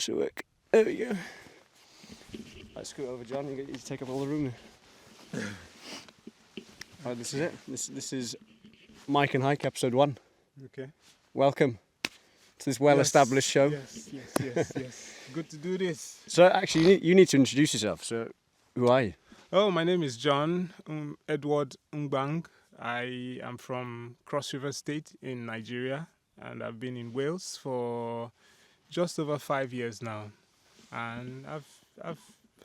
to work. There we go. Let's scoot over, John, and get you to take up all the room. Right, this is it. This is Mike and Hike, episode 1. Okay. Welcome to this well-established show. Yes. Good to do this. So actually, you need to introduce yourself. So, who are you? Oh, my name is John Edward Mgbang. I am from Cross River State in Nigeria, and I've been in Wales for just over 5 years now. And I've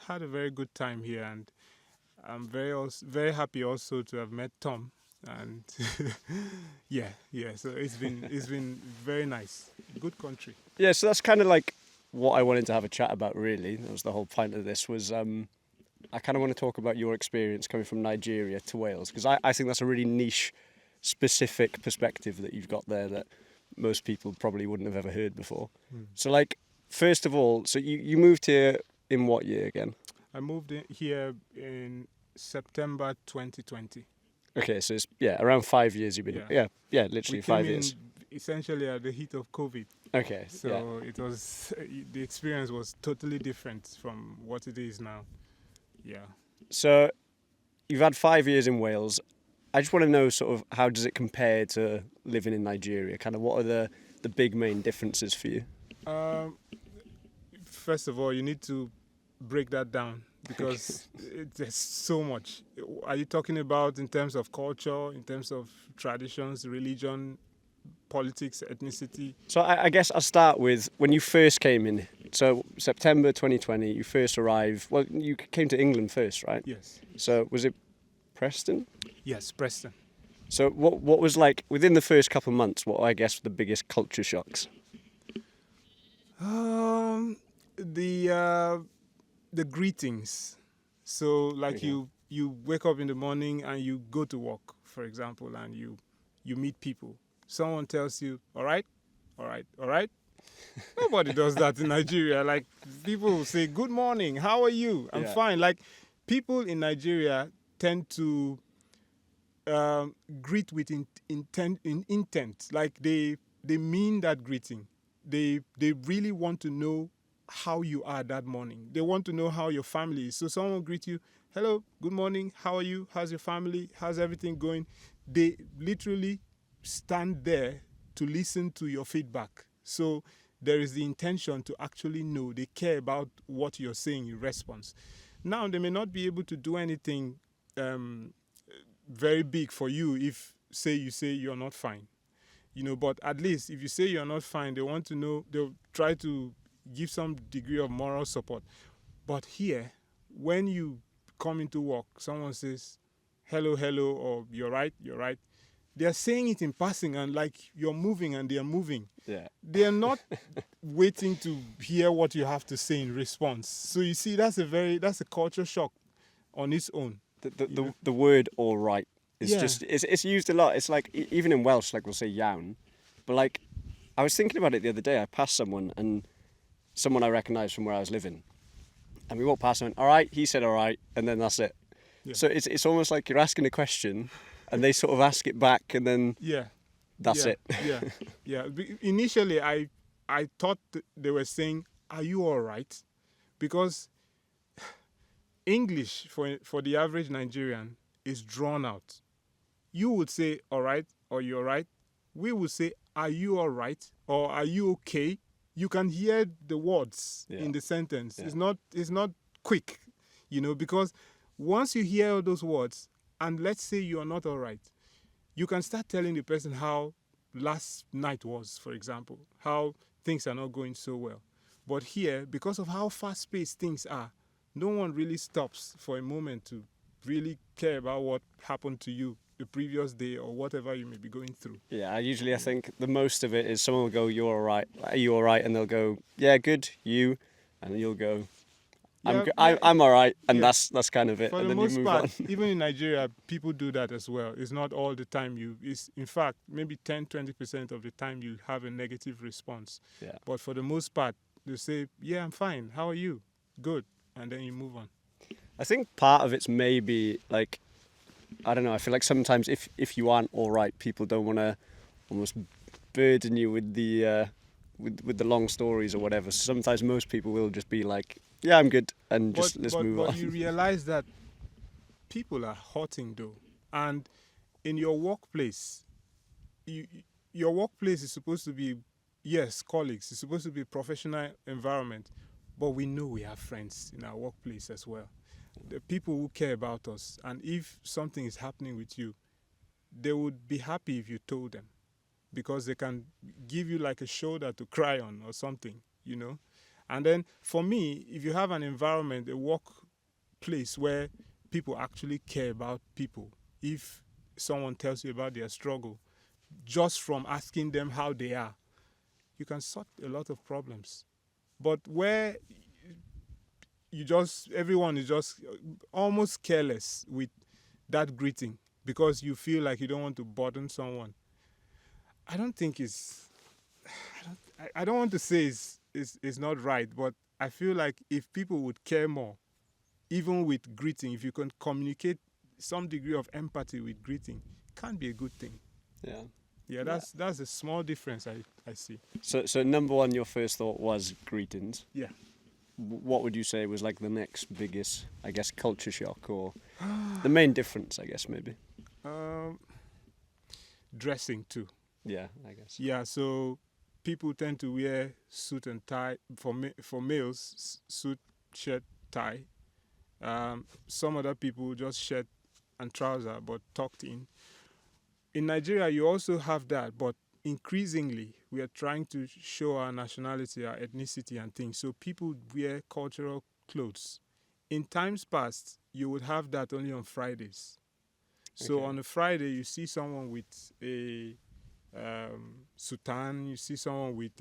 had a very good time here, and I'm very happy also to have met Tom. And yeah. So it's been very nice. Good country. Yeah. So that's kind of like what I wanted to have a chat about. Really, that was the whole point of this. Was I kind of want to talk about your experience coming from Nigeria to Wales, because I think that's a really niche, specific perspective that you've got there that most people probably wouldn't have ever heard before. So, like, first of all, so you moved here in what year again? I moved here in September 2020. Okay, so it's, around 5 years you've been here. Yeah, literally 5 years. Essentially at the heat of COVID. Okay. So it was, the experience was totally different from what it is now. Yeah. So you've had 5 years in Wales. I just want to know sort of how does it compare to living in Nigeria? Kind of what are the big main differences for you? First of all, you need to break that down because there's so much. Are you talking about in terms of culture, in terms of traditions, religion, politics, ethnicity? So I guess I'll start with when you first came in. So September 2020, you first arrived. Well, you came to England first, right? Yes. So was it Preston? Yes, Preston. So what was like within the first couple of months? What I guess were the biggest culture shocks? The greetings. So like Okay. you wake up in the morning and you go to work, for example, and you meet people. Someone tells you, all right. Nobody does that in Nigeria. Like, people will say, good morning, how are you? I'm fine. Like, people in Nigeria tend to greet with intent. Like, they mean that greeting. They really want to know how you are that morning. They want to know how your family is. So someone will greet you, hello, good morning, how are you? How's your family? How's everything going? They literally stand there to listen to your feedback. So there is the intention to actually know. They care about what you're saying in response. Now, they may not be able to do anything very big for you if, you say you're not fine. But at least if you say you're not fine, they want to know, they'll try to give some degree of moral support. But here, when you come into work, someone says, hello, or you're right. They're saying it in passing and like you're moving and they're moving. Yeah. They're not waiting to hear what you have to say in response. So you see, that's a culture shock on its own. The word all right is just, it's used a lot. It's like, even in Welsh, like we'll say yawn. But like, I was thinking about it the other day. I passed someone I recognised from where I was living. And we walked past and went, all right, he said all right, and then that's it. Yeah. So it's almost like you're asking a question and they sort of ask it back and then that's it. Yeah. Initially, I thought they were saying, are you all right? Because English for the average Nigerian is drawn out. You would say all right or you're all right. We would say, are you all right or are you okay? You can hear the words in the sentence. Yeah. It's not quick, because once you hear all those words, and let's say you are not all right, you can start telling the person how last night was, for example, how things are not going so well. But here, because of how fast-paced things are, no one really stops for a moment to really care about what happened to you the previous day or whatever you may be going through. Yeah, I think the most of it is someone will go, you're all right, are you all right? And they'll go, yeah, good, you. And you'll go, I'm all right. And that's kind of it. For and the then most you move part, on. Even in Nigeria, people do that as well. It's not all the time in fact, maybe 10-20% of the time you have a negative response. Yeah. But for the most part, they say, yeah, I'm fine. How are you? Good. And then you move on. I think part of it's maybe like, I don't know, I feel like sometimes if you aren't all right, people don't want to almost burden you with the with the long stories or whatever. Sometimes most people will just be like, "Yeah, I'm good," and just let's move but on. you realize that people are hurting though, and in your workplace, you, your workplace is supposed to be, yes, colleagues. It's supposed to be a professional environment, but we know we have friends in our workplace as well. The people who care about us, and if something is happening with you, they would be happy if you told them, because they can give you like a shoulder to cry on or something, you know. And then for me, if you have an environment, a workplace where people actually care about people, if someone tells you about their struggle, just from asking them how they are, you can sort a lot of problems. But where everyone is just almost careless with that greeting because you feel like you don't want to burden someone, I don't think it's, I don't want to say it's not right, but I feel like if people would care more, even with greeting, if you can communicate some degree of empathy with greeting, it can be a good thing. Yeah. Yeah, that's a small difference I see. So number one, your first thought was greetings. Yeah. What would you say was like the next biggest, I guess, culture shock, or the main difference, I guess, maybe? Dressing too. Yeah, I guess. Yeah, so people tend to wear suit and tie. For males, suit, shirt, tie. Some other people just shirt and trouser, but tucked in. In Nigeria, you also have that, but increasingly, we are trying to show our nationality, our ethnicity, and things. So people wear cultural clothes. In times past, you would have that only on Fridays. So Okay. on a Friday, you see someone with a sutan, you see someone with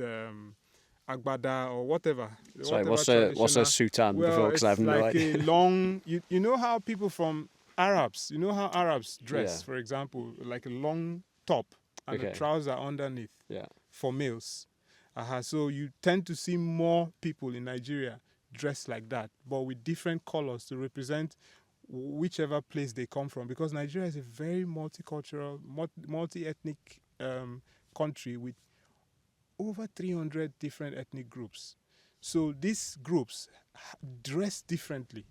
agbada or whatever. Sorry, whatever what's a traditional. sutan before? Well, Because I have it's no like idea. a long. You know how people from Arabs, you know how Arabs dress, Yeah. for example, like a long top and a Okay. trouser underneath Yeah. for males. So you tend to see more people in Nigeria dressed like that, but with different colors to represent whichever place they come from, because Nigeria is a very multicultural, multi-ethnic country with over 300 different ethnic groups. So these groups dress differently.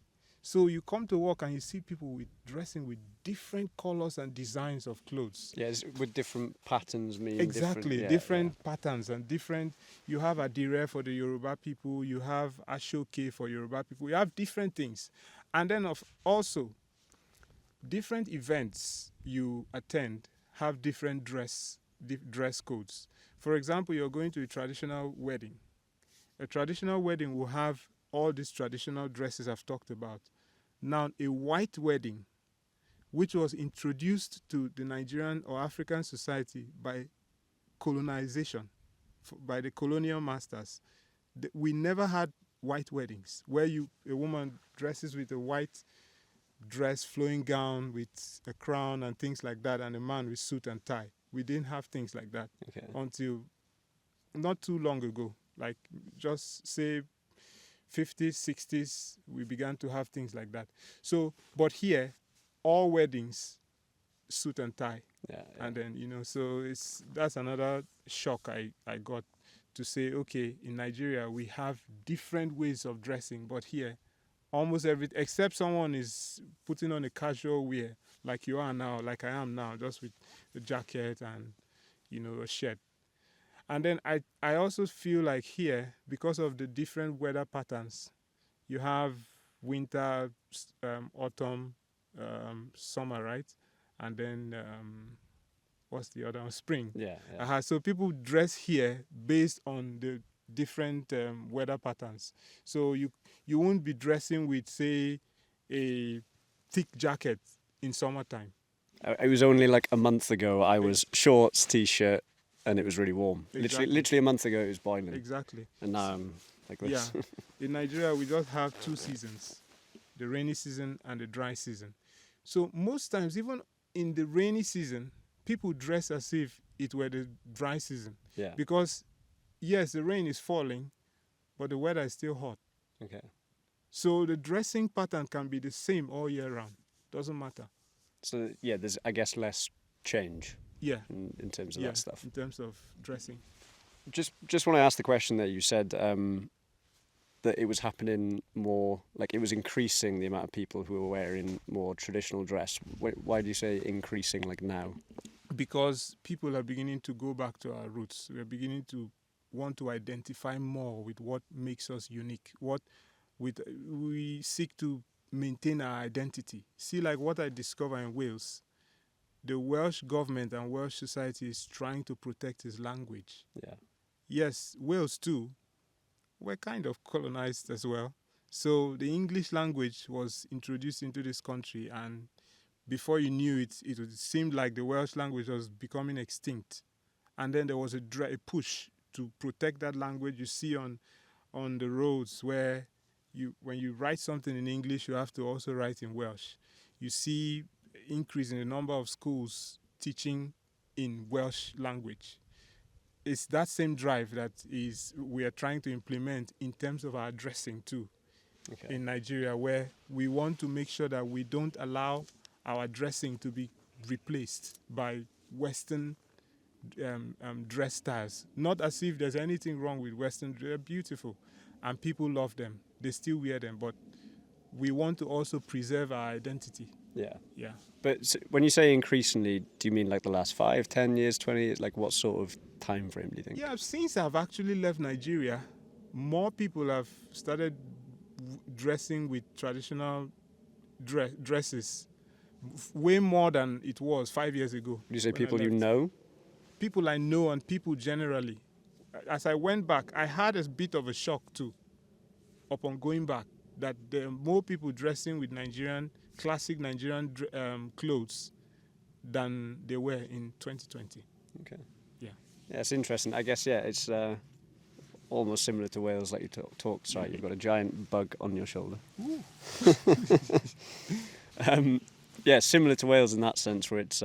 So you come to work and you see people dressing with different colors and designs of clothes. Yeah, with different patterns, Exactly, different. patterns and different. You have adire for the Yoruba people. You have ashoke for Yoruba people. You have different things, and then also different events you attend have different dress codes. For example, you're going to a traditional wedding. A traditional wedding will have all these traditional dresses I've talked about. Now, a white wedding, which was introduced to the Nigerian or African society by colonization, by the colonial masters, we never had white weddings where a woman dresses with a white dress, flowing gown with a crown and things like that, and a man with suit and tie. We didn't have things like that until not too long ago, like just say 50s, 60s, we began to have things like that. So, but here, all weddings, suit and tie. Yeah. And then, so that's another shock I got, to say, okay, in Nigeria, we have different ways of dressing, but here, almost except someone is putting on a casual wear, like you are now, like I am now, just with a jacket and, a shirt. And then I also feel like here, because of the different weather patterns, you have winter, autumn, summer, right? And then what's the other one? Spring. Yeah. So people dress here based on the different weather patterns. So you won't be dressing with, say, a thick jacket in summertime. It was only like a month ago. I was shorts, t-shirt, and it was really warm. Exactly. Literally a month ago, it was boiling. Exactly. And now I'm like this. Yeah. In Nigeria, we just have two seasons, the rainy season and the dry season. So most times, even in the rainy season, people dress as if it were the dry season. Yeah. Because, yes, the rain is falling, but the weather is still hot. Okay. So the dressing pattern can be the same all year round. Doesn't matter. So, yeah, there's, I guess, less change. Yeah. In terms of that stuff. In terms of dressing. Just want to ask the question that you said that it was happening more, like it was increasing the amount of people who were wearing more traditional dress. Why do you say increasing, like now? Because people are beginning to go back to our roots. We're beginning to want to identify more with what makes us unique. We seek to maintain our identity. See, like what I discover in Wales, the Welsh government and Welsh society is trying to protect its language. Yeah. Yes, Wales too, were kind of colonized as well. So the English language was introduced into this country, and before you knew it, it seemed like the Welsh language was becoming extinct. And then there was a push to protect that language. You see on the roads where when you write something in English, you have to also write in Welsh. You see increase in the number of schools teaching in Welsh language. It's that same drive that we are trying to implement in terms of our dressing too, in Nigeria, where we want to make sure that we don't allow our dressing to be replaced by Western dress styles. Not as if there's anything wrong with Western. They're beautiful, and people love them. They still wear them, but we want to also preserve our identity. Yeah. Yeah. But when you say increasingly, do you mean like the last 5, 10 years, 20 years? Like what sort of time frame do you think? Yeah, since I've actually left Nigeria, more people have started dressing with traditional dresses, way more than it was 5 years ago. Would you say people you know? People I know and people generally. As I went back, I had a bit of a shock too, upon going back, that there are more people dressing with classic Nigerian clothes than they were in 2020. Okay. Yeah. Yeah, it's interesting. I guess, it's almost similar to Wales, like you talked. Sorry, you've got a giant bug on your shoulder. Similar to Wales in that sense, where it's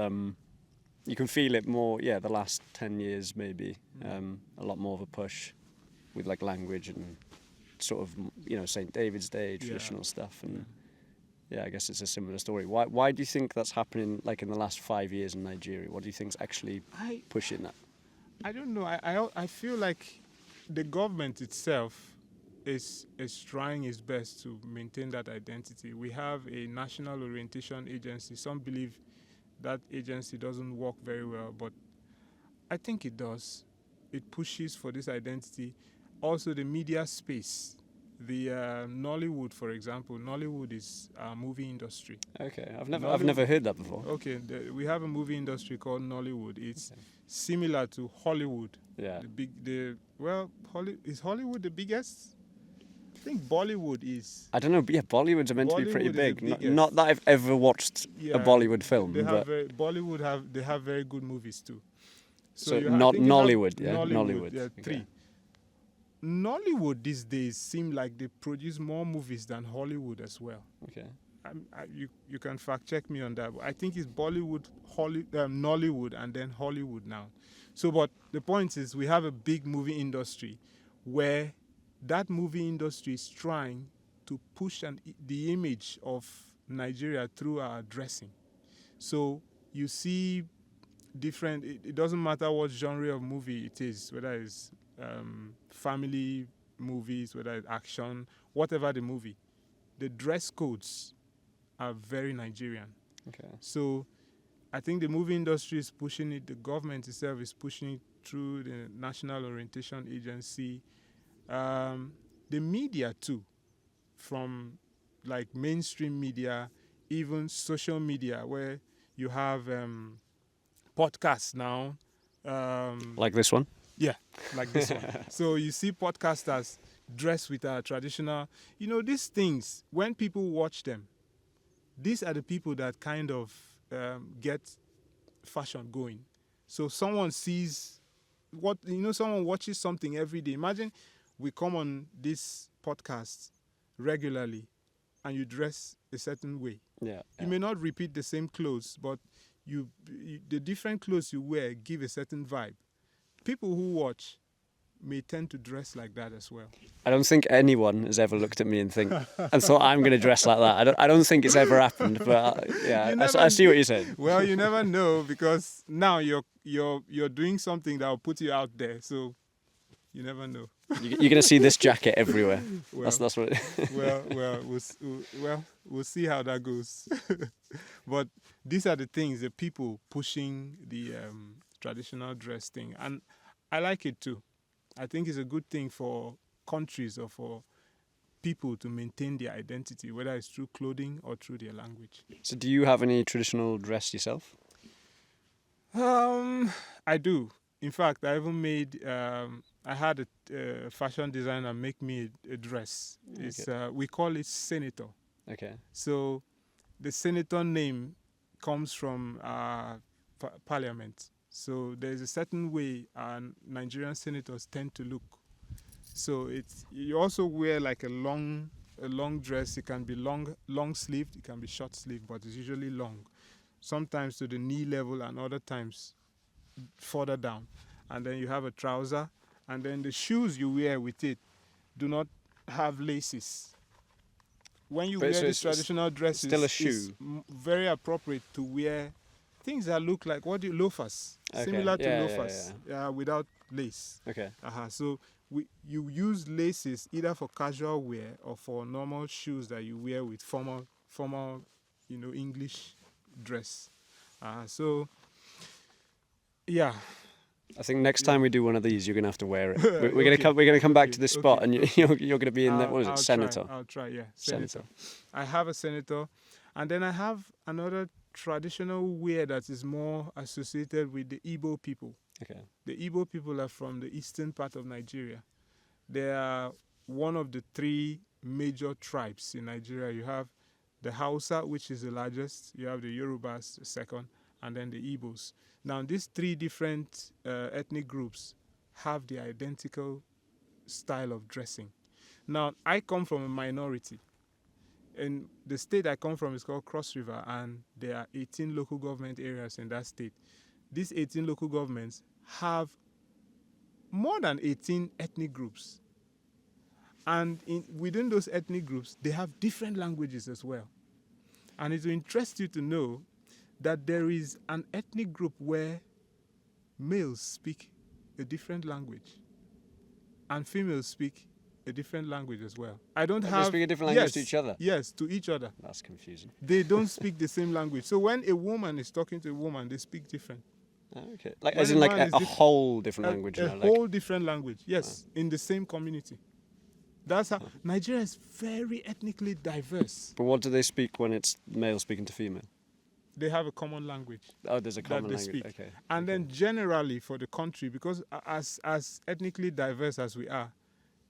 you can feel it more. Yeah, the last 10 years maybe a lot more of a push with like language and sort of St. David's Day traditional stuff, and I guess it's a similar story. Why do you think that's happening like in the last 5 years in Nigeria? What do you think's actually pushing that? I don't know. I feel like the government itself is trying its best to maintain that identity. We have a national orientation agency. Some believe that agency doesn't work very well, but I think it does. It pushes for this identity. Also, the media space. The Nollywood, for example. Nollywood is a movie industry. Okay, I've never heard that before. Okay, we have a movie industry called Nollywood. It's similar to Hollywood. Yeah. Is Hollywood the biggest? I think Bollywood is. I don't know, but Bollywood's meant to be pretty big. Biggest. Not that I've ever watched a Bollywood film. Bollywood have very good movies too. So not Nollywood, Nollywood, okay. 3. Nollywood these days seem like they produce more movies than Hollywood as well. Okay. You can fact check me on that. But I think it's Bollywood, Nollywood, and then Hollywood now. So, but the point is, we have a big movie industry where that movie industry is trying to push the image of Nigeria through our dressing. So you see different. It doesn't matter what genre of movie it is, whether it's family movies, whether it's action, whatever the movie, the dress codes are very Nigerian. Okay. So I think the movie industry is pushing it, the government itself is pushing it through the National Orientation Agency, the media too, from like mainstream media, even social media, where you have podcasts now. Like this one? Yeah, like this one. So you see podcasters dressed with our traditional, these things, when people watch them, these are the people that kind of get fashion going. So someone sees someone watches something every day. Imagine we come on this podcast regularly and you dress a certain way. Yeah. You may not repeat the same clothes, but the different clothes you wear give a certain vibe. People who watch may tend to dress like that as well. I don't think anyone has ever looked at me and thought I'm going to dress like that. I don't think it's ever happened, but I see what you're saying. Well, you never know, because now you're doing something that will put you out there. So You never know. You're going to see this jacket everywhere. Well, That's what. we'll see how that goes. But these are the things, the people pushing the traditional dress thing, and I like it too. I think it's a good thing for countries or for people to maintain their identity, whether it's through clothing or through their language. So, do you have any traditional dress yourself? I do. In fact, I even made. I had a fashion designer make me a dress. It's we call it senator. Okay. So, the senator name comes from parliament. So there's a certain way Nigerian senators tend to look. So you also wear like a long dress. It can be long sleeved, it can be short sleeved, but it's usually long. Sometimes to the knee level and other times further down. And then you have a trouser, and then the shoes you wear with it do not have laces. When you wear these traditional dresses, still a shoe. It's very appropriate to wear things that look like loafers, similar to loafers, without lace. Okay. So you use laces either for casual wear or for normal shoes that you wear with formal, English dress. So, yeah. I think next time we do one of these, you're gonna have to wear it. We're gonna come back to this spot, and you're gonna be in that. What was it, senator? I'll try. Yeah, senator. I have a senator, and then I have another traditional wear that is more associated with the Igbo people. Okay. The Igbo people are from the eastern part of Nigeria. They are one of the three major tribes in Nigeria. You have the Hausa, which is the largest. You have the Yorubas, the second, and then the Igbos. Now, these three different ethnic groups have the identical style of dressing. Now, I come from a minority. And the state I come from is called Cross River, and there are 18 local government areas in that state. These 18 local governments have more than 18 ethnic groups. And within those ethnic groups, they have different languages as well. And it will interest you to know that there is an ethnic group where males speak a different language and females speak a different language as well. They speak a different language to each other? Yes, to each other. That's confusing. They don't speak the same language. So when a woman is talking to a woman, they speak different. Okay. As in a whole different language? A whole different language, yes, in the same community. That's how Nigeria is very ethnically diverse. But what do they speak when it's male speaking to female? They have a common language. Oh, there's a common language. Speak. Okay. And then generally for the country, because as ethnically diverse as we are,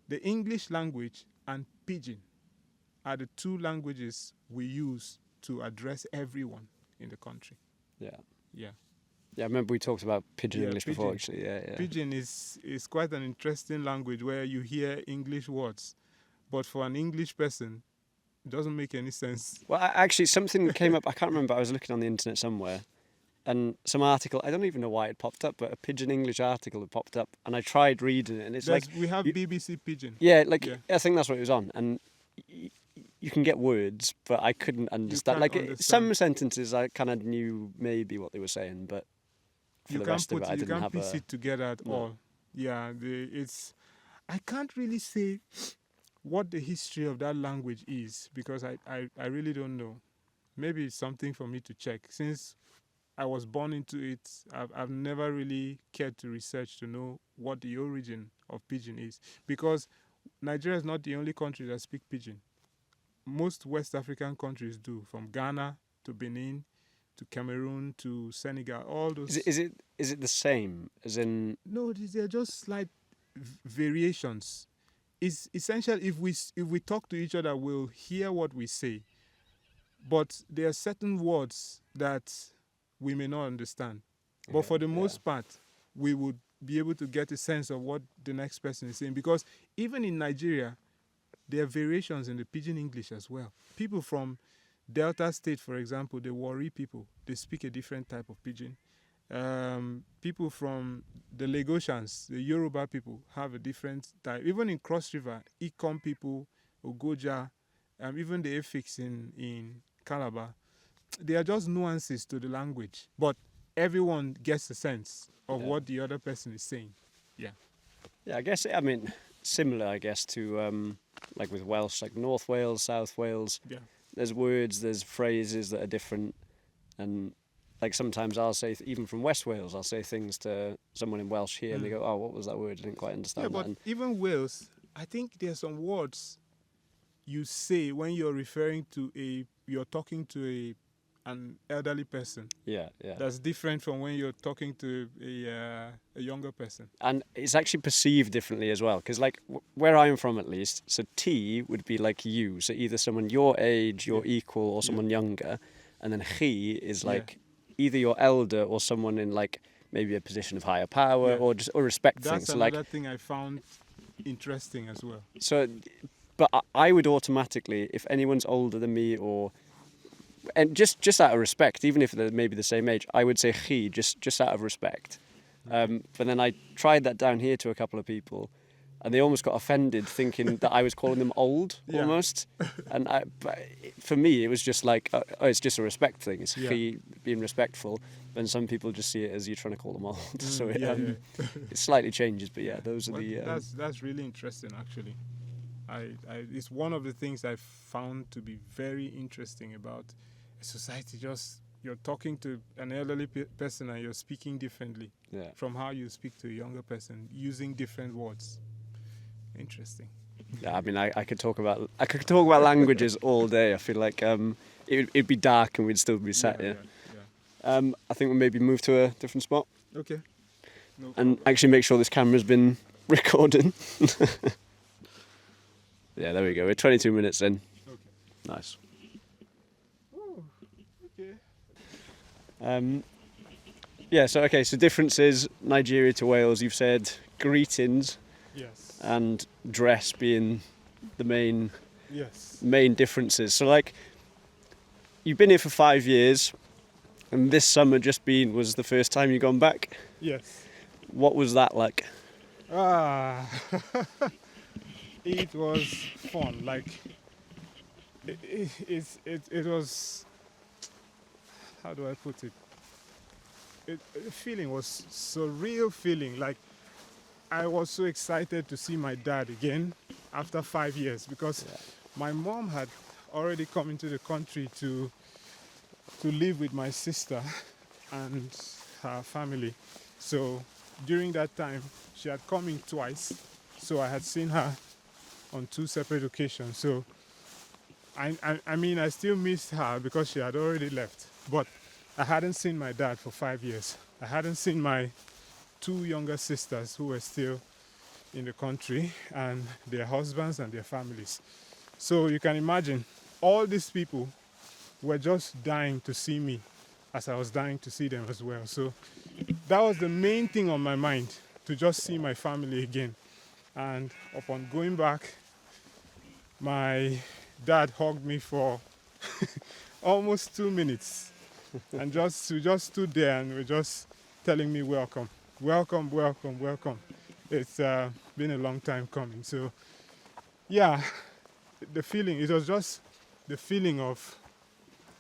the English language and Pidgin are the two languages we use to address everyone in the country. Yeah. Yeah. Yeah, I remember we talked about Pidgin English before, actually. Yeah. Pidgin is quite an interesting language where you hear English words, but for an English person, it doesn't make any sense. Well, actually, something came up. I can't remember. I was looking on the internet somewhere, and some article. I don't even know why it popped up, but a Pidgin English article had popped up, and I tried reading it, and it's we have BBC Pidgin. Yeah, I think that's what it was on, and you can get words, but I couldn't understand. Understand. Some sentences I kind of knew maybe what they were saying, but for the rest of it, I didn't have piece it together at all. Yeah, I can't really say what the history of that language is because I really don't know. Maybe it's something for me to check. Since I was born into it, I've never really cared to research to know what the origin of Pidgin is. Because Nigeria is not the only country that speak Pidgin. Most West African countries do, from Ghana to Benin to Cameroon to Senegal, all those. Is it the same as in? No, they're just slight variations. It's essential. If we talk to each other, we'll hear what we say. But there are certain words that we may not understand. But for the most part, we would be able to get a sense of what the next person is saying. Because even in Nigeria, there are variations in the Pidgin English as well. People from Delta State, for example, the Warri people, they speak a different type of Pidgin. People from the Lagosians, the Yoruba people, have a different type. Even in Cross River, Ikom people, Ogoja, even the Efiks in Calabar, they are just nuances to the language. But everyone gets a sense of what the other person is saying. Yeah. Yeah, I guess, I mean, similar, I guess, to like with Welsh, like North Wales, South Wales. Yeah. There's words, there's phrases that are different. And like sometimes I'll say, even from West Wales, I'll say things to someone in Welsh here and they go, oh, what was that word? I didn't quite Yeah, understand that. but And even Wales, I think there's some words you say when you're talking to an elderly person. yeah. That's different from when you're talking to a younger person. And it's actually perceived differently as well. Because like where I'm from at least, so T would be like you. So either someone your age, your equal, or someone younger. And then chi is like either your elder or someone in like maybe a position of higher power or respect That's things. So another like, thing I found interesting as well. so, but I would automatically, if anyone's older than me and just out of respect, even if they're maybe the same age, I would say chi just out of respect. But then I tried that down here to a couple of people, and they almost got offended, thinking that I was calling them old almost. And but for me, it was just like, oh, it's just a respect thing. It's chi being respectful. And some people just see it as you're trying to call them old. So it slightly changes. But yeah, those are the. That's really interesting, actually. It's one of the things I found to be very interesting about a society. Just you're talking to an elderly person and you're speaking differently from how you speak to a younger person, using different words. Interesting. Yeah, I mean, I could talk about languages all day. I feel like it'd be dark and we'd still be sat here. I think we'll maybe move to a different spot. Okay. No and actually make sure this camera's been recording. Yeah, there we go. We're 22 minutes in. Okay. Nice. Oh, okay. So differences, Nigeria to Wales, you've said greetings. Yes. And dress being the main differences. So like, you've been here for 5 years, and this summer was the first time you've gone back. Yes. What was that like? It was fun. Like it was. How do I put it? The feeling was surreal feeling. Like I was so excited to see my dad again after 5 years because my mom had already come into the country to live with my sister and her family. So during that time, she had come in twice. So I had seen her on 2 separate occasions. So I mean, I still missed her because she had already left. But I hadn't seen my dad for 5 years. I hadn't seen my 2 younger sisters who were still in the country and their husbands and their families. So you can imagine all these people were just dying to see me as I was dying to see them as well. So that was the main thing on my mind, to just see my family again. And upon going back, my dad hugged me for almost 2 minutes and we just stood there and were just telling me welcome. Welcome, welcome, welcome. It's been a long time coming. So yeah, it was just the feeling of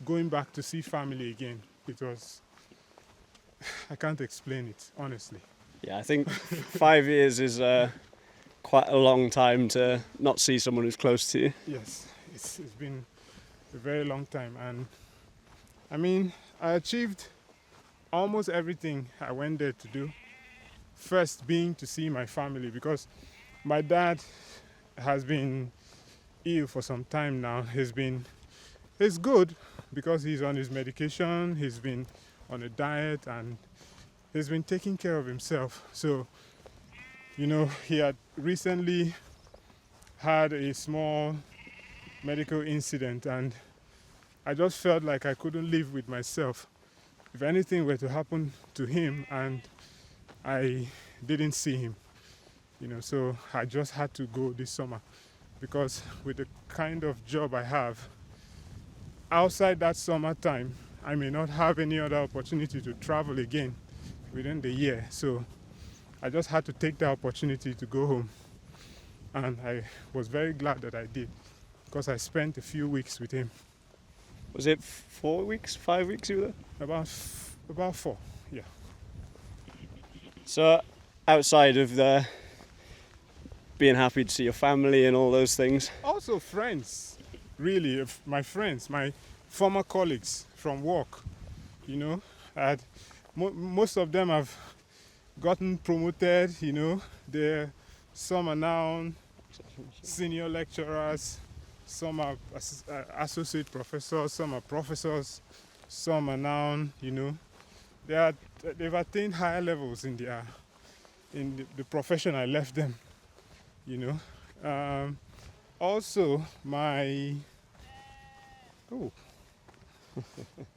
going back to see family again. It was, I can't explain it, honestly. Yeah, I think 5 years is quite a long time to not see someone who's close to you. Yes, it's been a very long time. And I mean, I achieved almost everything I went there to do. First being to see my family, because my dad has been ill for some time now. He's good because he's on his medication, he's been on a diet, and he's been taking care of himself. So, you know, he had recently had a small medical incident, and I just felt like I couldn't live with myself. If anything were to happen to him and I didn't see him, you know, so I just had to go this summer, because with the kind of job I have, outside that summertime, I may not have any other opportunity to travel again within the year. So I just had to take the opportunity to go home. And I was very glad that I did, because I spent a few weeks with him. Was it 4 weeks, 5 weeks you were there? About 4, yeah. So outside of the being happy to see your family and all those things. Also friends, really, my friends, my former colleagues from work, you know, most of them have gotten promoted, you know. Some are now senior lecturers, some are associate professors, some are professors, some are now, you know, they've attained higher levels in the profession I left them, you know. Also,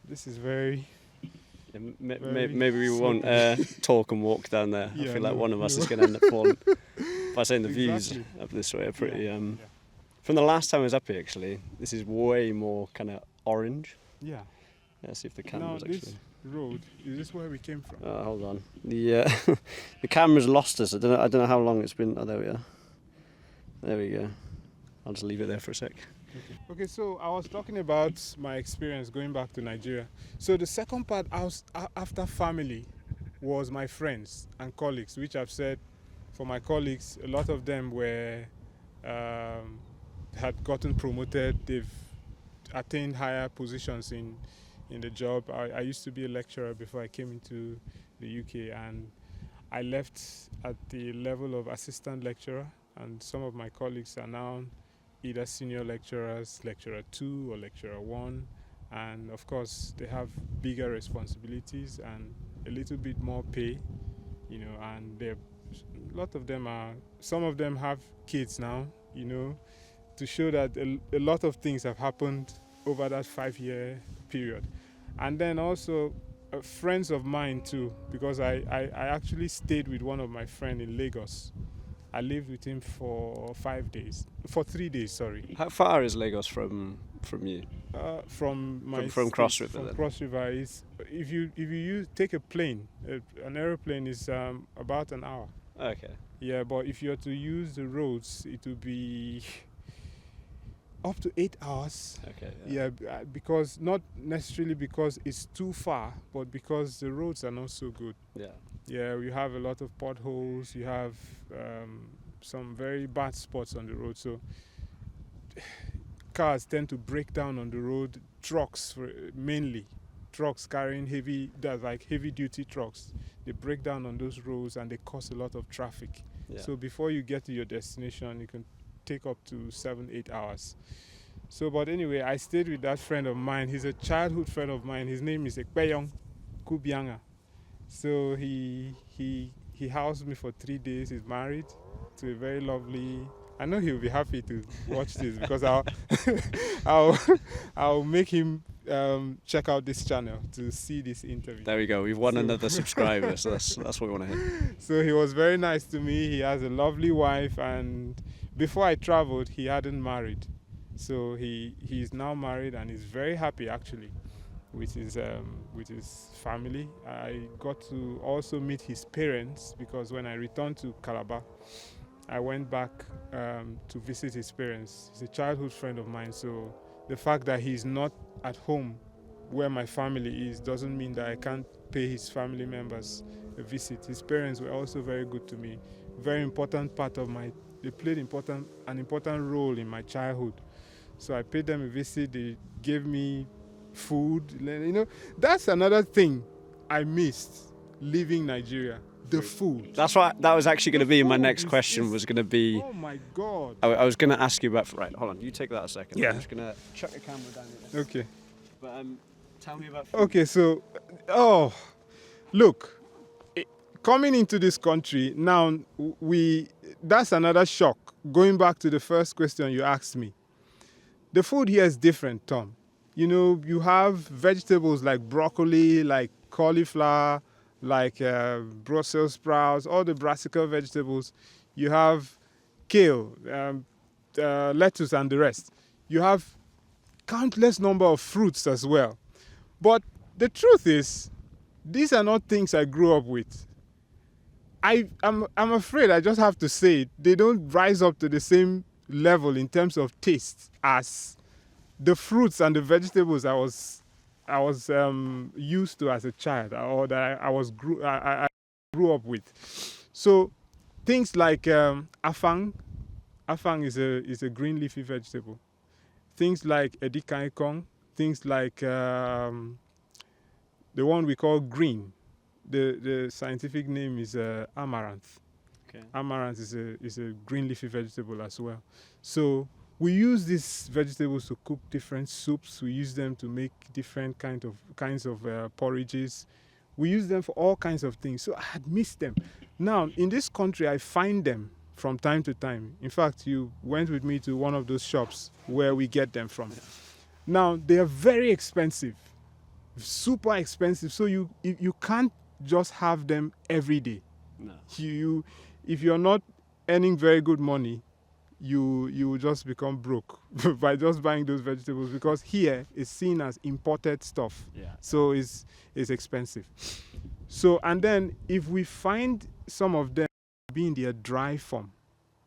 this is very. Yeah, maybe we won't talk and walk down there. I feel like one of us is going to end up falling. By saying the views up this way are pretty. From the last time I was up here, actually, this is way more kind of orange. Yeah. Let's see if the camera's now, actually. This road, is this where we came from? Hold on. The the camera's lost us. I don't know how long it's been. Oh, there we are. There we go. I'll just leave it there for a sec. Okay, so I was talking about my experience going back to Nigeria. So the second part after family was my friends and colleagues, which I've said for my colleagues, a lot of them had gotten promoted. They've attained higher positions in the job. I used to be a lecturer before I came into the UK, and I left at the level of assistant lecturer, and some of my colleagues are now either senior lecturers, lecturer 2 or lecturer 1, and of course they have bigger responsibilities and a little bit more pay, you know, and some of them have kids now, you know, to show that a lot of things have happened over that 5-year period. And then also friends of mine too, because I actually stayed with one of my friends in Lagos. I lived with him for 3 days, sorry. How far is Lagos from you? From Cross River. From Cross River is, if you take a plane, an aeroplane is about an hour. Okay. Yeah, but if you are to use the roads, it will be up to 8 hours. Okay. Yeah, because not necessarily because it's too far, but because the roads are not so good. Yeah. Yeah, you have a lot of potholes. You have some very bad spots on the road. So cars tend to break down on the road. Trucks, mainly, trucks carrying heavy duty trucks. They break down on those roads and they cause a lot of traffic. Yeah. So before you get to your destination, you can take up to 7-8 hours. So, but anyway, I stayed with that friend of mine. He's a childhood friend of mine. His name is Mgbang Kubianga. So he housed me for 3 days. He's married to a very lovely. I know he'll be happy to watch this because I'll make him check out this channel to see this interview. There we go. We've won another subscriber, so that's what we want to hear. So he was very nice to me. He has a lovely wife, and before I traveled, he hadn't married. So he's now married and he's very happy actually with his family. I got to also meet his parents because when I returned to Calabar, I went back to visit his parents. He's a childhood friend of mine, so the fact that he's not at home where my family is doesn't mean that I can't pay his family members a visit. His parents were also very good to me. Very important part of they played an important role in my childhood. So I paid them a visit. They gave me food. You know, that's another thing I missed leaving Nigeria. The food. That's what that was actually going to be. My next question was going to be. Oh my God! I was going to ask you about. Right, hold on. You take that a second. Yeah. I'm just going to chuck the camera down here. Okay. But tell me about. Food. Okay, so, look, coming into this country now, that's another shock. Going back to the first question you asked me, the food here is different, Tom. You know, you have vegetables like broccoli, like cauliflower, like Brussels sprouts, all the brassica vegetables. You have kale, lettuce, and the rest. You have countless number of fruits as well. But the truth is, these are not things I grew up with. I'm afraid I just have to say it, they don't rise up to the same level in terms of taste as the fruits and the vegetables I was used to as a child, or that I grew up with. So things like afang, Afang is a green leafy vegetable. Things like edikaikong, things like the one we call green. The scientific name is amaranth. Okay. Amaranth is a green leafy vegetable as well. So we use these vegetables to cook different soups. We use them to make different kinds of porridges. We use them for all kinds of things. So I had missed them. Now in this country, I find them from time to time. In fact, you went with me to one of those shops where we get them from. Now they are very expensive, super expensive. So you can't just have them every day. No. If you're not earning very good money, you will just become broke by just buying those vegetables, because here it's seen as imported stuff. Yeah. So it's expensive. So, and then if we find some of them be in their dry form,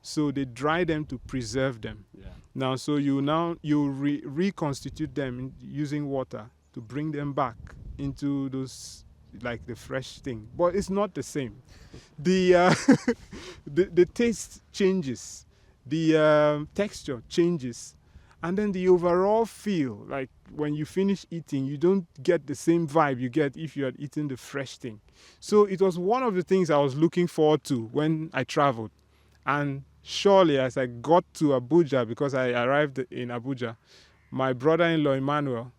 so they dry them to preserve them. Yeah. Now, so you reconstitute them using water to bring them back into those, like the fresh thing, but it's not the same. The the taste changes, the texture changes, and then the overall feel, like when you finish eating, you don't get the same vibe you get if you had eaten the fresh thing. So it was one of the things I was looking forward to when I traveled. And surely as I got to Abuja, because I arrived in Abuja, my brother-in-law Emmanuel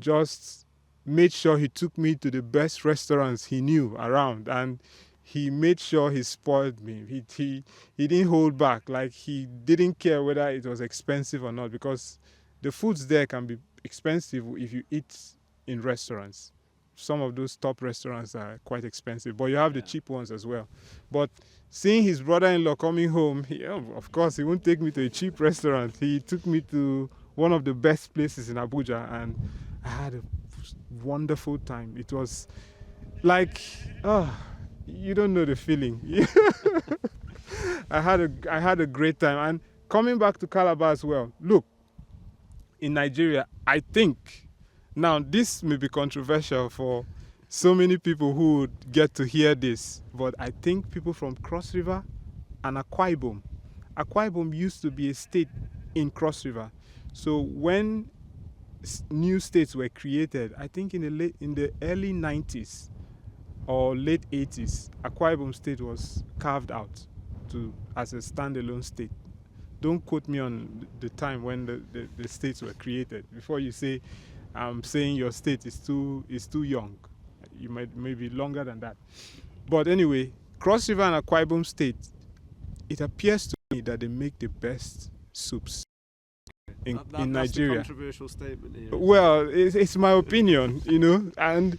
just made sure he took me to the best restaurants he knew around, and he made sure he spoiled me. He didn't hold back. Like, he didn't care whether it was expensive or not, because the foods there can be expensive if you eat in restaurants. Some of those top restaurants are quite expensive, but you have the cheap ones as well. But seeing his brother-in-law coming home, of course, he won't take me to a cheap restaurant. He took me to one of the best places in Abuja, and I had a wonderful time. It was like, you don't know the feeling. I had a great time. And coming back to Calabar as well, look, in Nigeria, I think, now this may be controversial for so many people who would get to hear this, but I think people from Cross River and Akwa Ibom used to be a state in Cross River. So when new states were created, I think in the early 90s or late 80s, Akwa Ibom State was carved out as a standalone state. Don't quote me on the time when the states were created. Before you say I'm saying your state is too young, you maybe longer than that. But anyway, Cross River and Akwa Ibom State, it appears to me that they make the best soups in Nigeria. That's a controversial statement here. Well, it's my opinion, you know. And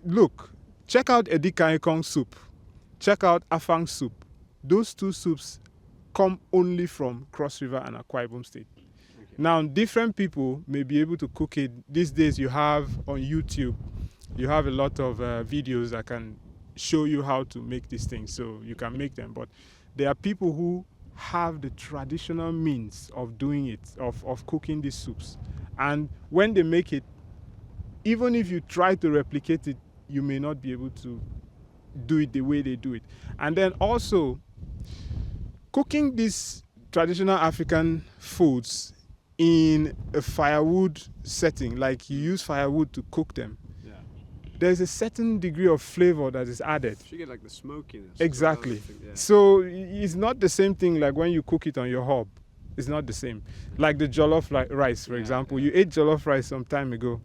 look, check out Edikaikong soup. Check out Afang soup. Those two soups come only from Cross River and Akwa Ibom State. Okay. Now, different people may be able to cook it. These days you have on YouTube, you have a lot of videos that can show you how to make these things, so you can make them. But there are people who have the traditional means of doing it, of cooking these soups. And when they make it, even if you try to replicate it, you may not be able to do it the way they do it. And then also, cooking these traditional African foods in a firewood setting, like you use firewood to cook them, there's a certain degree of flavor that is added. You get like the smokiness. Exactly. So it's not the same thing like when you cook it on your hob. It's not the same. Like the jollof rice, for example. You ate jollof rice some time ago.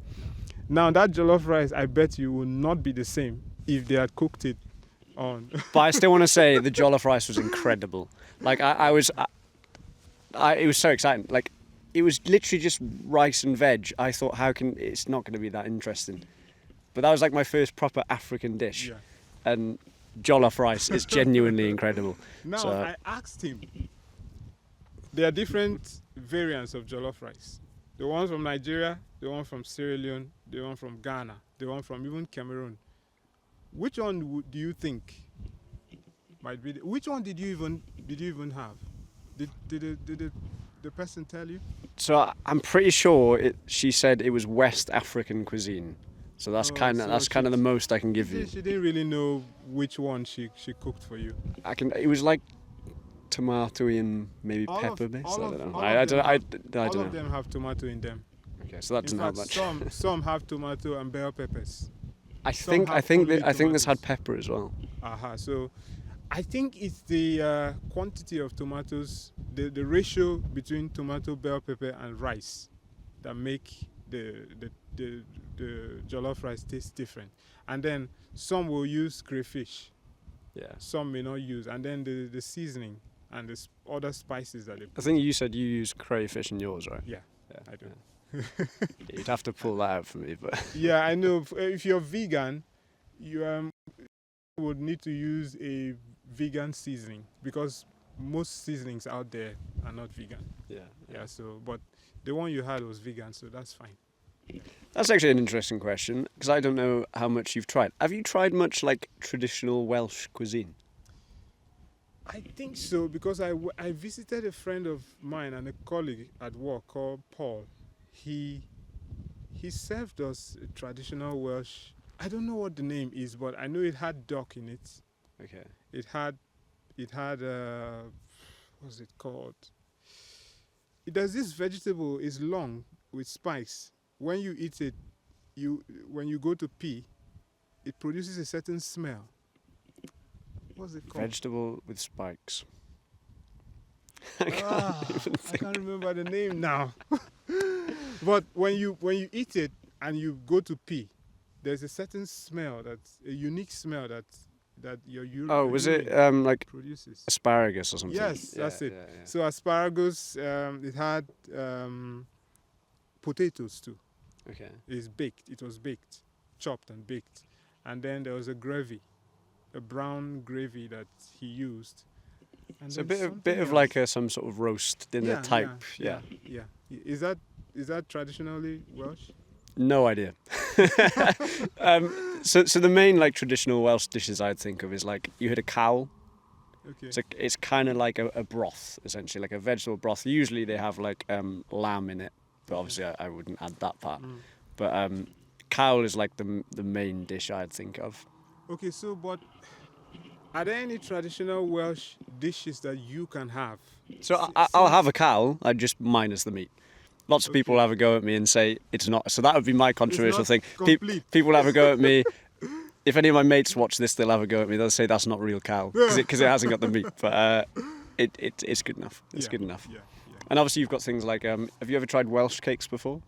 Now that jollof rice, I bet you will not be the same if they had cooked it on. But I still want to say the jollof rice was incredible. Like it was so exciting. Like it was literally just rice and veg. I thought, it's not going to be that interesting. But that was like my first proper African dish. Yeah. And jollof rice is genuinely incredible. Now, I asked him, there are different variants of jollof rice. The ones from Nigeria, the one from Sierra Leone, the one from Ghana, the one from even Cameroon. Which one do you think might be? Which one did you even have? Did the person tell you? So I'm pretty sure she said it was West African cuisine. So that's kind of the most I can give you. She didn't really know which one she cooked for you. It was like tomatoey and maybe All of- pepper based. all I of- don't know. all I of don't. them I have- don't All know. of them have tomato in them. Okay, so that In doesn't help fact, much. some have tomato and bell peppers. I some think have only this had tomatoes. pepper as well. So I think it's the quantity of tomatoes, the ratio between tomato, bell pepper, and rice that make the jollof rice taste different. And then some will use crayfish, Yeah. some may not use, and then the seasoning and the other spices that they I put. think you said you use crayfish in yours, right? Yeah, Yeah, I do. yeah. You'd have to pull that out for me, but Yeah, I know. If you're vegan, you would need to use a vegan seasoning because most seasonings out there are not vegan. yeah. Yeah, so but the one you had was vegan, so that's fine. That's actually an interesting question because I don't know how much you've tried. Have you tried much like traditional Welsh cuisine? I think so because I visited a friend of mine and a colleague at work called Paul. He served us a traditional Welsh. I don't know what the name is, but I know it had duck in it. Okay. It had what's it called? There's this vegetable. It's long with spikes. When you eat it, when you go to pee, it produces a certain smell. What's it called? Vegetable with spikes. I can't remember the name now. But when you eat it and you go to pee, there's a certain smell a unique smell that your urine Oh, was it like produces. asparagus or something? Yes, that's it. Yeah, yeah. So asparagus, it had potatoes too. Okay. It's baked. It was baked, chopped and baked, and then there was a gravy, a brown gravy that he used. And So a then bit of something like else. some sort of roast dinner type. Yeah. Is that traditionally Welsh? No idea. So the main like traditional Welsh dishes I'd think of is like you had a cowl. Okay. It's kind of like a broth essentially, like a vegetable broth. Usually they have like lamb in it, but obviously I wouldn't add that part. But cowl is like the main dish I'd think of. Okay, so but are there any traditional Welsh dishes that you can have? So I'll have a cowl, I just minus the meat. Lots of people have a go at me and say it's not. So that would be my controversial not thing. complete. People have a go at me. If any of my mates watch this, they'll have a go at me. They'll say that's not real cow because it hasn't got the meat. But it's good enough. It's good enough. Yeah. And obviously you've got things like have you ever tried Welsh cakes before?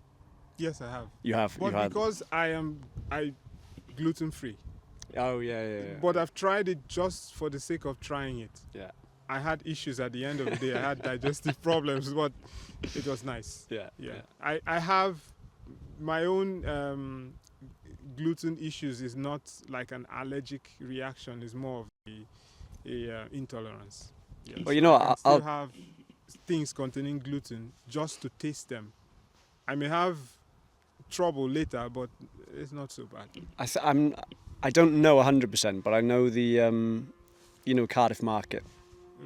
Yes, I have. You have. But you had. because I gluten free. Oh yeah. But I've tried it just for the sake of trying it. Yeah. I had issues at the end of the day. I had digestive problems, but it was nice. Yeah. I have my own gluten issues. Is not like an allergic reaction. It's more of a intolerance. Yes. Well, you know, I can I'll still have things containing gluten just to taste them. I may have trouble later, but it's not so bad. I don't know 100%, but I know the Cardiff Market,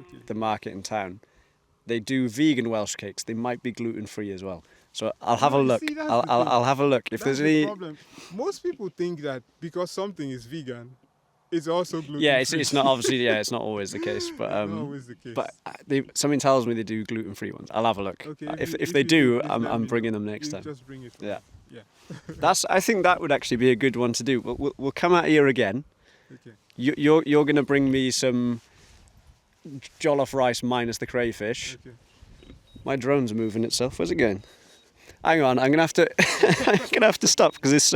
Okay. the market in town. They do vegan Welsh cakes. They might be gluten free as well. So I'll have a You look. see, that's I'll the thing. I'll have a look. If That's there's the any, problem. Most people think that because something is vegan, it's also gluten yeah, free. it's not obviously it's not always the case, but not always the case. but something tells me they do gluten free ones. I'll have a look. Okay, If they you do, please I'm let me bringing know. them next You time. Just bring it. For Yeah. me. Yeah. I think that would actually be a good one to do. We'll come out here again. Okay. You're going to bring me some jollof rice minus the crayfish. Okay. My drone's moving itself. Where's it going? Hang on, I'm gonna have to stop because this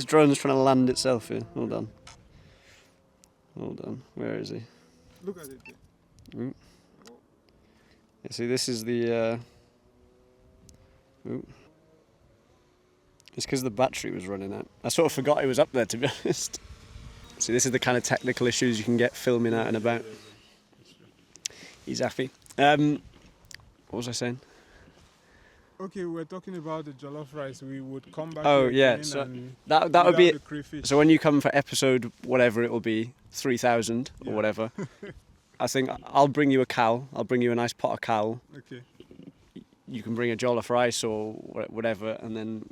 drone's trying to land itself here. Hold on. Where is he? Look at it. There. Yeah, see, this is the. It's because the battery was running out. I sort of forgot it was up there, to be honest. See, this is the kind of technical issues you can get filming out and about. He's happy. What was I saying? Okay, we're talking about the jollof rice. We would come back. Oh, here yeah, again so and That would without be the crayfish. so when you come for episode whatever it will be 3000 or Yeah. whatever. I think I'll bring you a cowl. I'll bring you a nice pot of cowl. Okay. You can bring a jollof rice or whatever, and then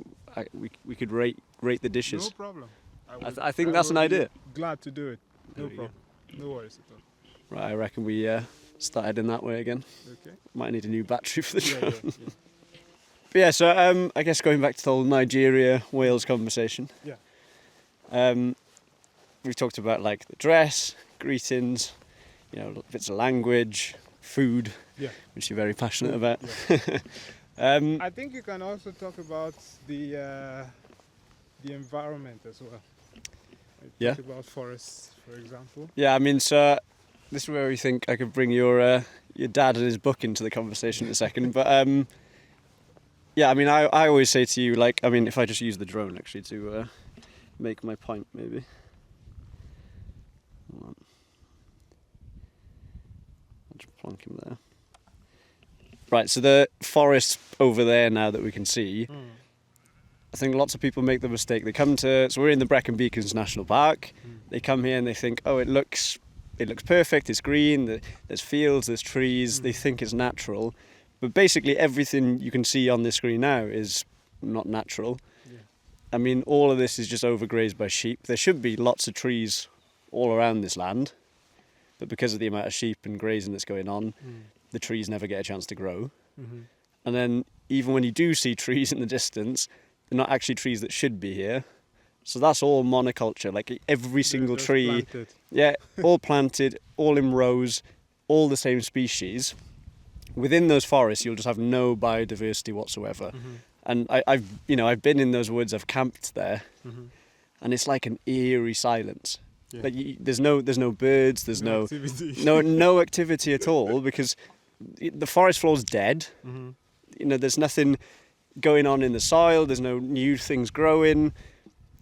we could rate the dishes. No problem. I think that's an will be idea. Glad to do it. No There you go. problem. No worries at all. Right, I reckon we started in that way again. Okay. Might need a new battery for the Yeah, drone. yeah, yeah. But yeah, so I guess going back to the whole Nigeria Wales conversation. Yeah. We've talked about like the dress, greetings, bits of language, food, Yeah. which you're very passionate about. Yeah. I think you can also talk about the environment as well. Yeah. Talk about forests, for example. Yeah, I mean, so this is where we think I could bring your dad and his book into the conversation in a second. But yeah, I mean, I always say to you, like, I mean, if I just use the drone actually to make my point, maybe. Hold on. I'll just plonk him there. Right, so the forest over there now that we can see, I think lots of people make the mistake. They come to, so we're in the Brecon Beacons National Park. They come here and they think, oh, it looks perfect. It's green. There's fields. There's trees. They think it's natural, but basically everything you can see on this screen now is not natural. Yeah. I mean, all of this is just overgrazed by sheep. There should be lots of trees all around this land, but because of the amount of sheep and grazing that's going on, the trees never get a chance to grow. Mm-hmm. And then even when you do see trees in the distance, they're not actually trees that should be here. So that's all monoculture, like every single Just tree. planted. Yeah, all planted, all in rows, all the same species. Within those forests, you'll just have no biodiversity whatsoever. And I've been in those woods, I've camped there, and it's like an eerie silence. Yeah. Like there's no birds, there's no activity. no activity at all, because the forest floor's dead. There's nothing going on in the soil. There's no new things growing.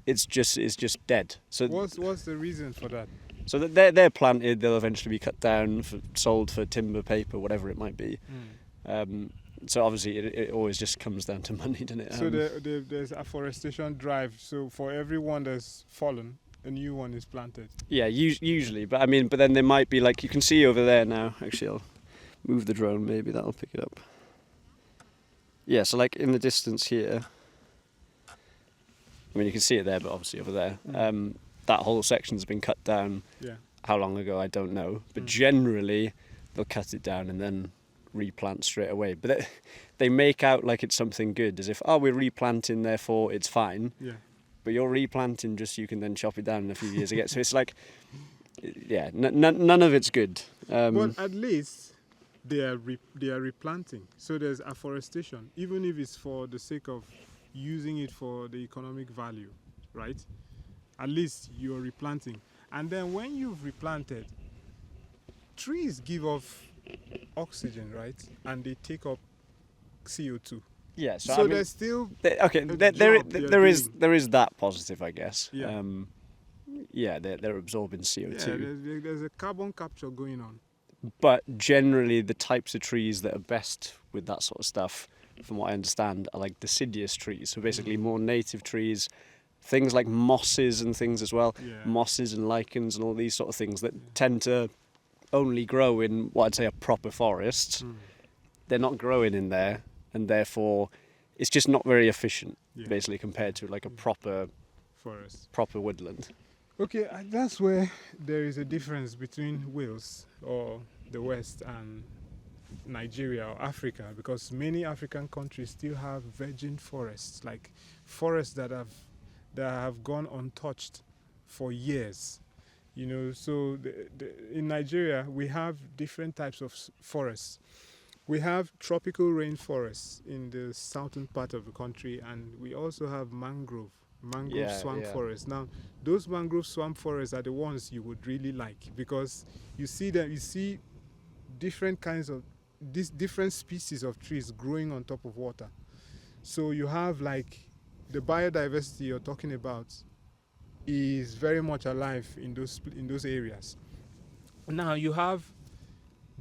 It's just dead. So What's the reason for that? So they're planted. They'll eventually be cut down, sold for timber, paper, whatever it might be. So obviously it always just comes down to money, doesn't it? So there's afforestation drive. So for every one that's fallen, a new one is planted. Yeah, usually. But then there might be, like, you can see over there now. Actually, I'll move the drone. Maybe that'll pick it up. Yeah, so like in the distance here. I mean, you can see it there, but obviously over there. That whole section's been cut down. Yeah. How long ago, I don't know. But generally, they'll cut it down and then replant straight away. But they make out like it's something good, as if, oh, we're replanting, therefore it's fine. Yeah. But you're replanting just so you can then chop it down in a few years again. So it's like, yeah, none of it's good. But at least they are replanting. So there's afforestation, even if it's for the sake of using it for the economic value, right? At least you're replanting. And then when you've replanted, trees give off oxygen, right? And they take up CO2. Yeah, So there's still there is that positive, I guess. Yeah. They're absorbing CO2. Yeah, there's a carbon capture going on. But generally, the types of trees that are best with that sort of stuff, from what I understand, are like deciduous trees. So basically more native trees, things like mosses and things as well. Yeah. Mosses and lichens and all these sort of things that tend to only grow in what I'd say a proper forest. They're not growing in there, and therefore it's just not very efficient, basically, compared to like a proper woodland. Okay, that's where there is a difference between Wales or the West and Nigeria or Africa, because many African countries still have virgin forests, like forests that have gone untouched for years. So in Nigeria we have different types of forests. We have tropical rainforests in the southern part of the country, and we also have mangrove swamp forests. Now, those mangrove swamp forests are the ones you would really like, because you see different kinds of these different species of trees growing on top of water. So you have, like, the biodiversity you're talking about is very much alive in those areas. Now you have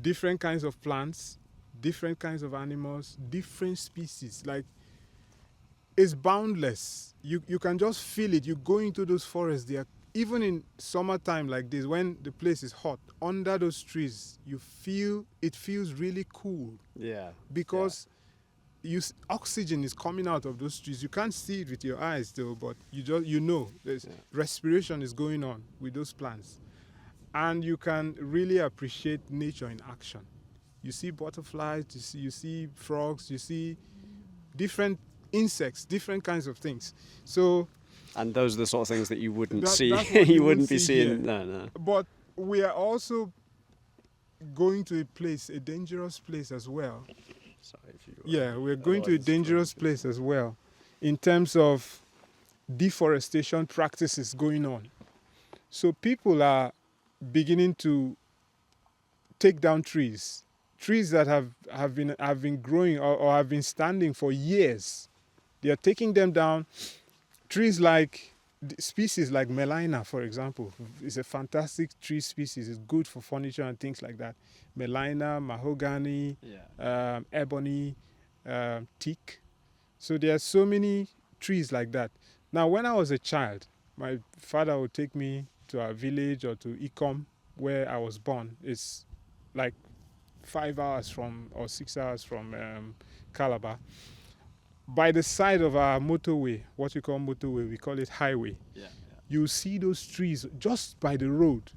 different kinds of plants, different kinds of animals, different species. Like, it's boundless. You can just feel it. You go into those forests, even in summertime like this, when the place is hot, under those trees, it feels really cool. Yeah. Because oxygen is coming out of those trees. You can't see it with your eyes though, but there's respiration is going on with those plants. and you can really appreciate nature in action. You see butterflies, you see frogs, you see different insects, different kinds of things. So And those are the sort of things that you wouldn't see. that's what You won't wouldn't be see seeing. here. No. But we are also going to a dangerous place as well. Sorry if you. Yeah, we're going to a otherwise it's dangerous close. place as well in terms of deforestation practices going on. So people are beginning to take down trees that have been growing or have been standing for years. They are taking them down. Trees like species like Melina, for example, is a fantastic tree species. It's good for furniture and things like that. Melina, mahogany, Yeah. ebony, teak. So there are so many trees like that. Now, when I was a child, my father would take me to our village or to Ikom, where I was born. It's like 5 hours from or 6 hours from Calabar. By the side of our motorway, what we call motorway, we call it highway. Yeah. You see those trees just by the road,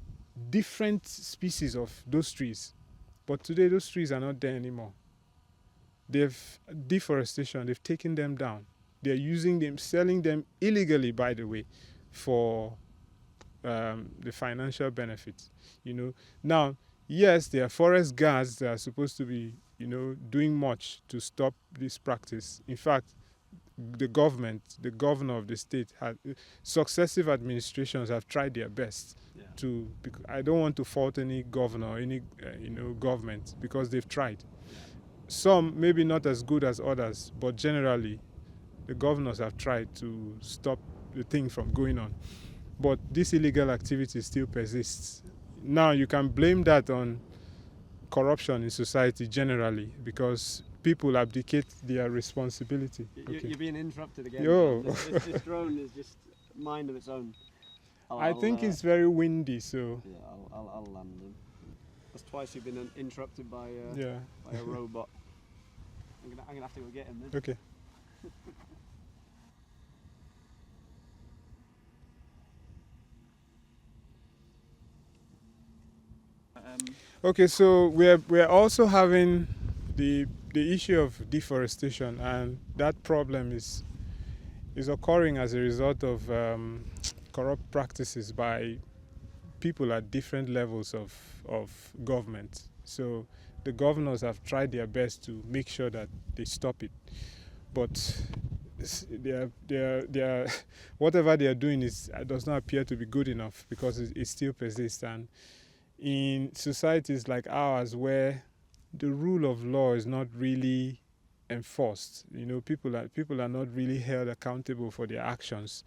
different species of those trees. But today those trees are not there anymore. They've deforestation, they've taken them down. They're using them, selling them illegally, by the way, for the financial benefits. Now, yes, there are forest guards that are supposed to be, doing much to stop this practice. In fact, the governor of the state, successive administrations have tried their best to. I don't want to fault any governor or any government, because they've tried. Some maybe not as good as others, but generally, the governors have tried to stop the thing from going on. But this illegal activity still persists. Now you can blame that on corruption in society generally, because people abdicate their responsibility. You're being interrupted again. Yo. This drone is just mind of its own. I think it's very windy, so. Yeah, I'll land them. That's twice you've been interrupted by a robot. I'm gonna have to go get him then. Okay. Okay, so we're also having the issue of deforestation, and that problem is occurring as a result of corrupt practices by people at different levels of government. So the governors have tried their best to make sure that they stop it, but they are whatever they are doing does not appear to be good enough, because it still persists. And in societies like ours, where the rule of law is not really enforced, people are not really held accountable for their actions.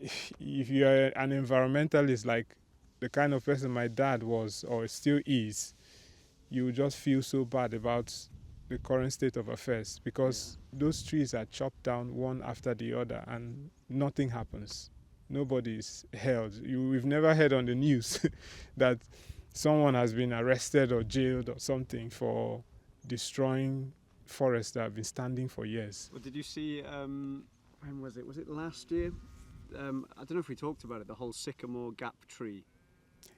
If you are an environmentalist, like the kind of person my dad was or still is, you just feel so bad about the current state of affairs, because those trees are chopped down one after the other and nothing happens. Nobody is held. We've never heard on the news that someone has been arrested or jailed or something for destroying forests that have been standing for years. Well, did you see, when was it? Was it last year? I don't know if we talked about it, the whole sycamore gap tree.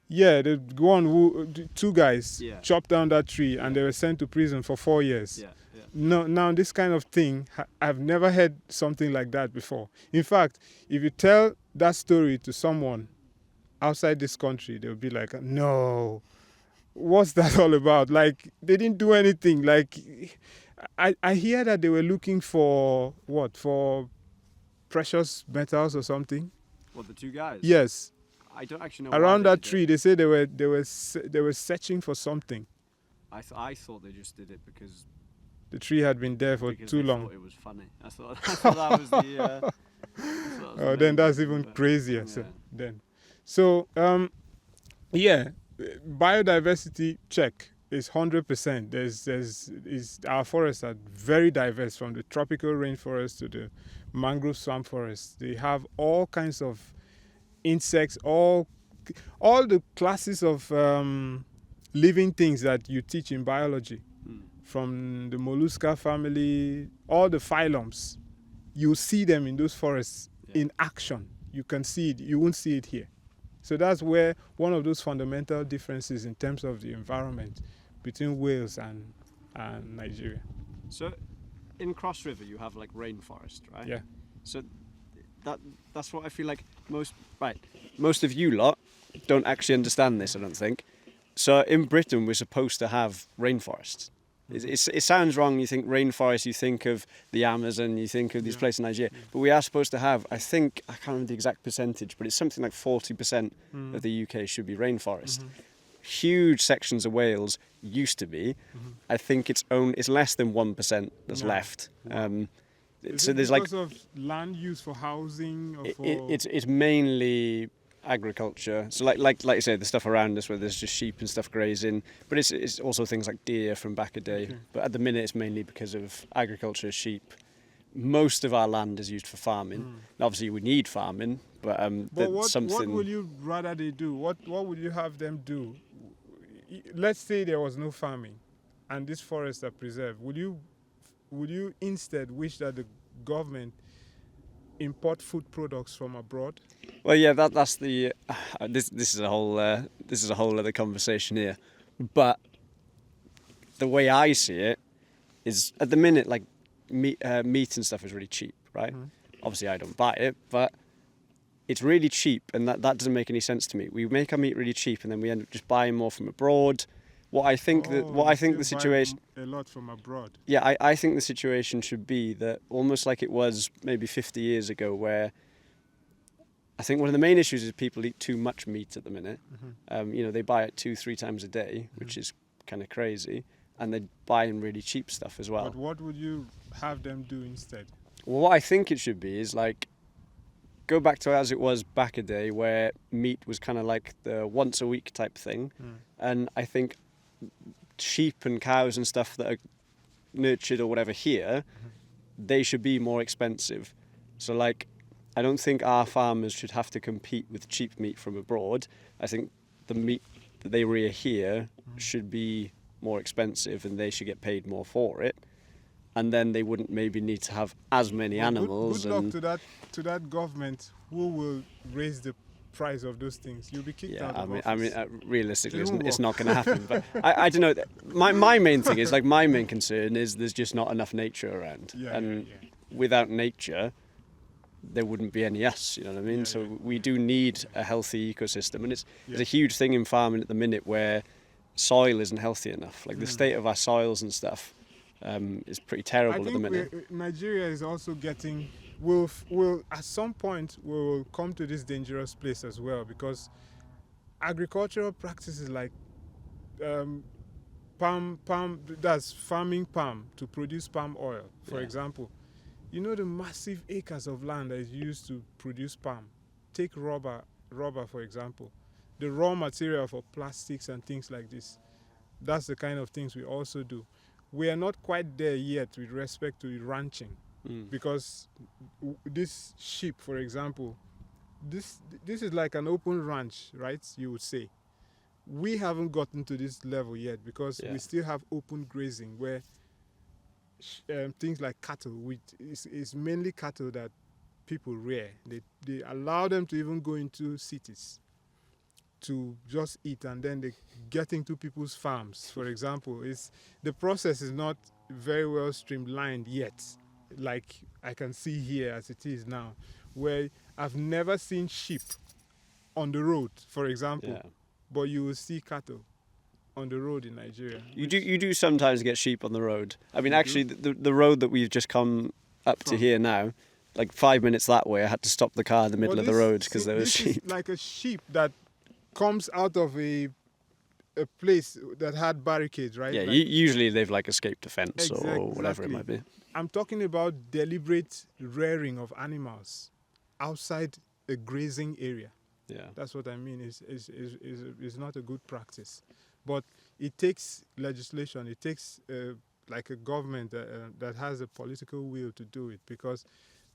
Yeah, the one two guys chopped down that tree and they were sent to prison for 4 years. Yeah. No, now this kind of thing, I've never heard something like that before. In fact, if you tell that story to someone outside this country, they'll be like, no, what's that all about? Like, they didn't do anything. Like, I hear that they were looking for what? For precious metals or something? What, the two guys? Yes. I don't actually know. Around that tree, they say they were searching for something. I thought they just did it because the tree had been there for too long. Thought it was funny. I thought that was the. Oh, then that's even crazier. Yeah. So biodiversity check is 100%. Our forests are very diverse, from the tropical rainforest to the mangrove swamp forests. They have all kinds of insects, all the classes of living things that you teach in biology, from the mollusca family, all the phylums. You see them in those forests in action. You can see it. You won't see it here. So that's where one of those fundamental differences in terms of the environment between Wales and Nigeria. So, in Cross River, you have like rainforest, right? Yeah. So that's what I feel like most of you lot don't actually understand this, I don't think. So in Britain, we're supposed to have rainforests. It sounds wrong. You think rainforest, you think of the Amazon, you think of these places in Nigeria. But we are supposed to have, I think, I can't remember the exact percentage, but it's something like 40% of the UK should be rainforest. Huge sections of Wales used to be. I think it's less than 1% that's left. So there's because of land use for housing or for... It's mainly agriculture. So like you say, the stuff around us where there's just sheep and stuff grazing, but it's also things like deer from back a day. But at the minute it's mainly because of agriculture, sheep. Most of our land is used for farming. Now, obviously we need farming, but what would you rather they do? What would you have them do? Let's say there was no farming and these forests are preserved. Would you instead wish that the government import food products from abroad? Well, yeah, that's the this is a whole other conversation here. But the way I see it is, at the minute, like meat and stuff is really cheap, right? Obviously, I don't buy it, but it's really cheap, and that doesn't make any sense to me. We make our meat really cheap, and then we end up just buying more from abroad. I think the situation a lot from abroad. Yeah, I think the situation should be that almost like it was maybe 50 years ago, where I think one of the main issues is people eat too much meat at the minute. They buy it 2-3 times a day, which is kind of crazy, and they're buying really cheap stuff as well. But what would you have them do instead? Well, what I think it should be is like go back to as it was back a day, where meat was kind of like the once a week type thing, and I think sheep and cows and stuff that are nurtured or whatever here, they should be more expensive. So like, I don't think our farmers should have to compete with cheap meat from abroad. I think the meat that they rear here should be more expensive, and they should get paid more for it. And then they wouldn't maybe need to have as many animals. Good luck to that government who will raise the price of those things. You'll be kicked out of office. I mean, realistically, it's not going to happen. But I don't know. My main thing is, like, my main concern is there's just not enough nature around. Without nature, there wouldn't be any us, you know what I mean? So we do need a healthy ecosystem. And it's a huge thing in farming at the minute where soil isn't healthy enough. Like the state of our soils and stuff is pretty terrible at the minute. Nigeria is also getting... Will at some point we'll come to this dangerous place as well, because agricultural practices like palm that's farming palm to produce palm oil, for example. You know the massive acres of land that is used to produce palm. Take rubber for example. The raw material for plastics and things like this. That's the kind of things we also do. We are not quite there yet with respect to ranching. Because this sheep, for example, this is like an open ranch, right? You would say. We haven't gotten to this level yet because we still have open grazing where things like cattle, it's mainly cattle that people rear. They allow them to even go into cities to just eat, and then they get into people's farms. For example, the process is not very well streamlined yet. Like I can see here as it is now, where I've never seen sheep on the road, for example, but you will see cattle on the road in Nigeria. You do sometimes get sheep on the road. I mean, actually, the road that we've just come up to here now, like 5 minutes that way, I had to stop the car in the middle of the road because there was sheep. Is like a sheep that comes out of a place that had barricades, right? Yeah, like, usually they've like escaped a fence or whatever it might be. I'm talking about deliberate rearing of animals outside a grazing area. Yeah, that's what I mean. Is not a good practice, but it takes legislation. It takes like a government that has a political will to do it, because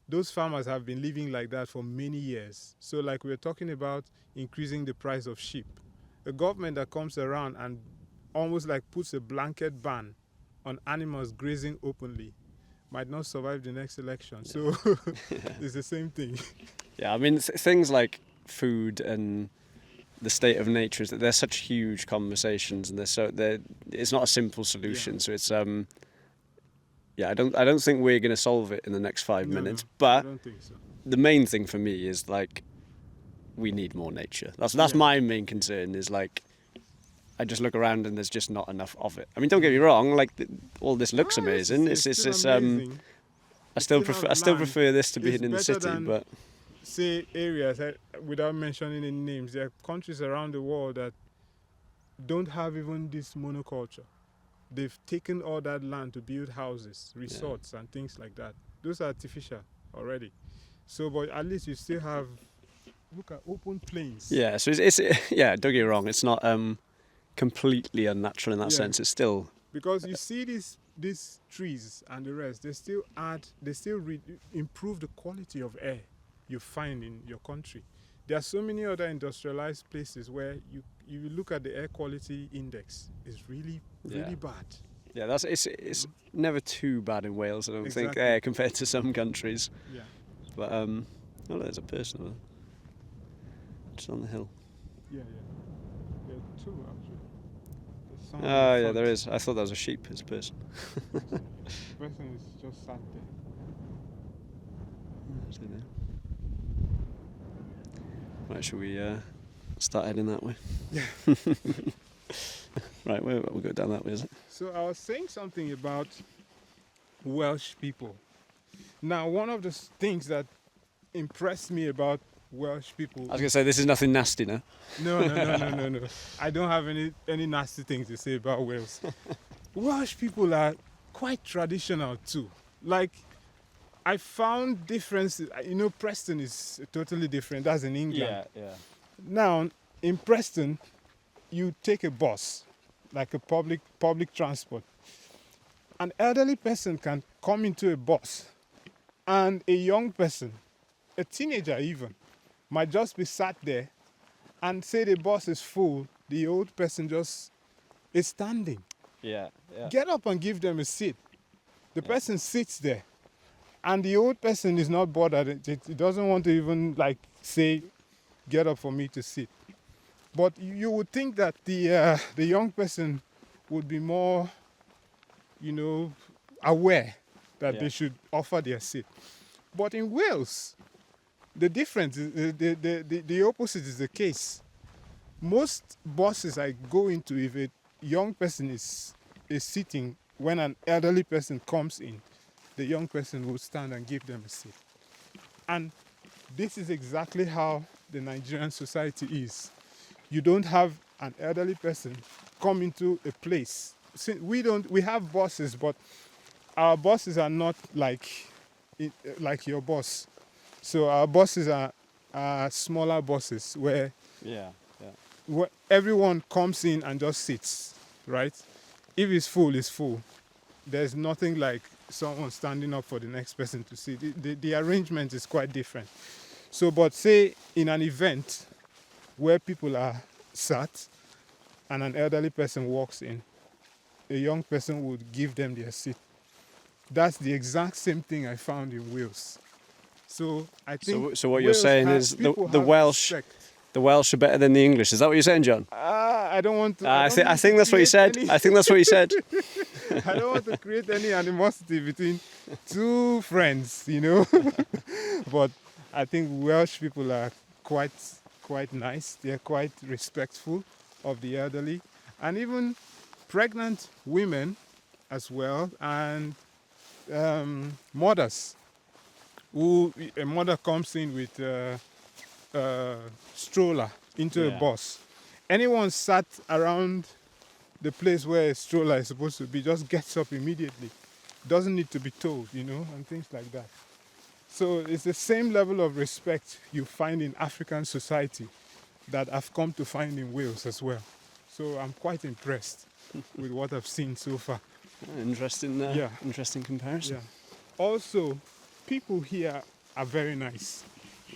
those farmers have been living like that for many years. So, like we're talking about increasing the price of sheep, a government that comes around and almost like puts a blanket ban on animals grazing openly might not survive the next election. So it's the same thing. Yeah, I mean, things like food and the state of nature is that they're such huge conversations, and it's not a simple solution. Yeah. So it's I don't think we're going to solve it in the next 5 minutes. I But don't think so. the main thing for me is like we need more nature. That's Yeah. my main concern. Is like I just look around and there's just not enough of it. I mean, don't get me wrong. Like all this looks amazing. It's It's still amazing. I still still prefer have land. prefer this to being It's in the better city. than- But Say areas, without mentioning any names, there are countries around the world that don't have even this monoculture. They've taken all that land to build houses, resorts, and things like that. Those are artificial already. So, but at least you still have, look at open plains. yeah, so it's yeah. Don't get me wrong. It's not completely unnatural in that Yeah. sense. It's still Because you see these trees and the rest, they still improve the quality of air you find in your country. There are so many other industrialized places where you look at the air quality index, it's really Yeah. bad. yeah. It's never too bad in Wales. I don't think Exactly. compared to some countries. Yeah. But there's a person over there, just on the hill. Yeah. There are two actually. There's some Oh in yeah, there front. is. I thought that was a sheep. It's a person. The person is just sat there. I don't know. Right, shall we start heading that way? Yeah. Right, we'll go down that way, is it? So I was saying something about Welsh people. Now, one of the things that impressed me about Welsh people. I was gonna say this is nothing nasty, no. No. I don't have any nasty things to say about Wales. Welsh people are quite traditional too. Like, I found differences. Preston is totally different. That's in England. yeah. Now, in Preston, you take a bus, like a public transport. An elderly person can come into a bus, and a young person, a teenager even, might just be sat there, and say the bus is full, the old person just is standing. Yeah. Get up and give them a seat. The person sits there, and the old person is not bothered. It doesn't want to even say, get up for me to sit. But you would think that the young person would be more, aware that they should offer their seat. But in Wales, the difference is the opposite is the case. Most buses I go into, if a young person is sitting, when an elderly person comes in, the young person will stand and give them a seat. And this is exactly how the Nigerian society is. You don't have an elderly person come into a place. We have buses, but our buses are not like your bus. So our buses are smaller buses where everyone comes in and just sits, right? If it's full, it's full. There's nothing like someone standing up for the next person to sit. The arrangement is quite different. So, but say in an event where people are sat and an elderly person walks in, a young person would give them their seat. That's the exact same thing I found in Wales. So I think. So what you're saying is the Welsh, the Welsh are better than the English. Is that what you're saying, John? I don't want to. I think that's what you said. I think that's what you said. I don't want to create any animosity between two friends, But I think Welsh people are quite nice. They're quite respectful of the elderly, and even pregnant women as well, and mothers. A mother comes in with a stroller into a bus. Anyone sat around the place where a stroller is supposed to be just gets up immediately. Doesn't need to be told, and things like that. So it's the same level of respect you find in African society that I've come to find in Wales as well. So I'm quite impressed with what I've seen so far. Interesting comparison. Yeah. Also, people here are very nice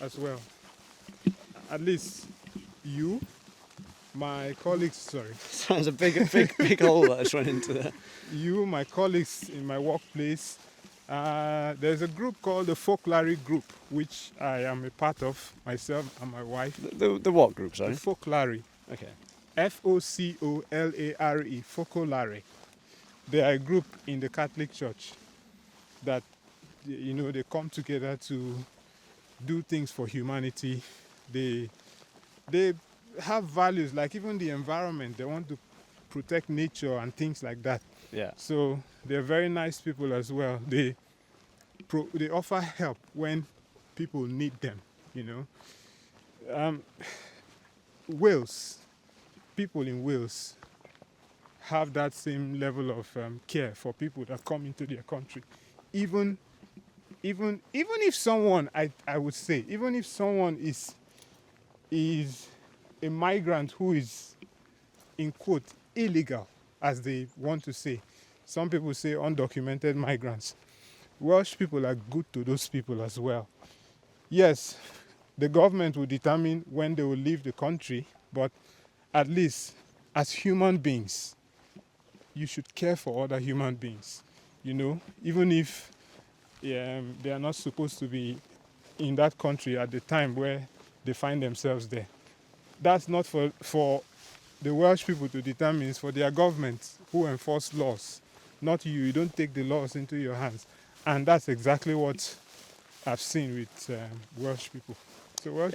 as well. At least you, my colleagues, sorry. There's a big hole that I just went into there. You, my colleagues in my workplace, There's a group called the Folklore Group, which I am a part of, myself and my wife. The what group, sorry? The Folklore. Okay. Folklare. Folklore. They are a group in the Catholic Church that, they come together to do things for humanity. They have values, like even the environment. They want to protect nature and things like that. Yeah. So they're very nice people as well. They offer help when people need them, Wales, people in Wales have that same level of care for people that come into their country. Even if someone, I would say, even if someone is a migrant who is, in quote, illegal, as they want to say. Some people say undocumented migrants. Welsh people are good to those people as well. Yes, the government will determine when they will leave the country, but at least as human beings, you should care for other human beings. Even if they are not supposed to be in that country at the time where they find themselves there. That's not for the Welsh people to determine. It's for their government who enforce laws, not you. You don't take the laws into your hands. And that's exactly what I've seen with Welsh people. So Welsh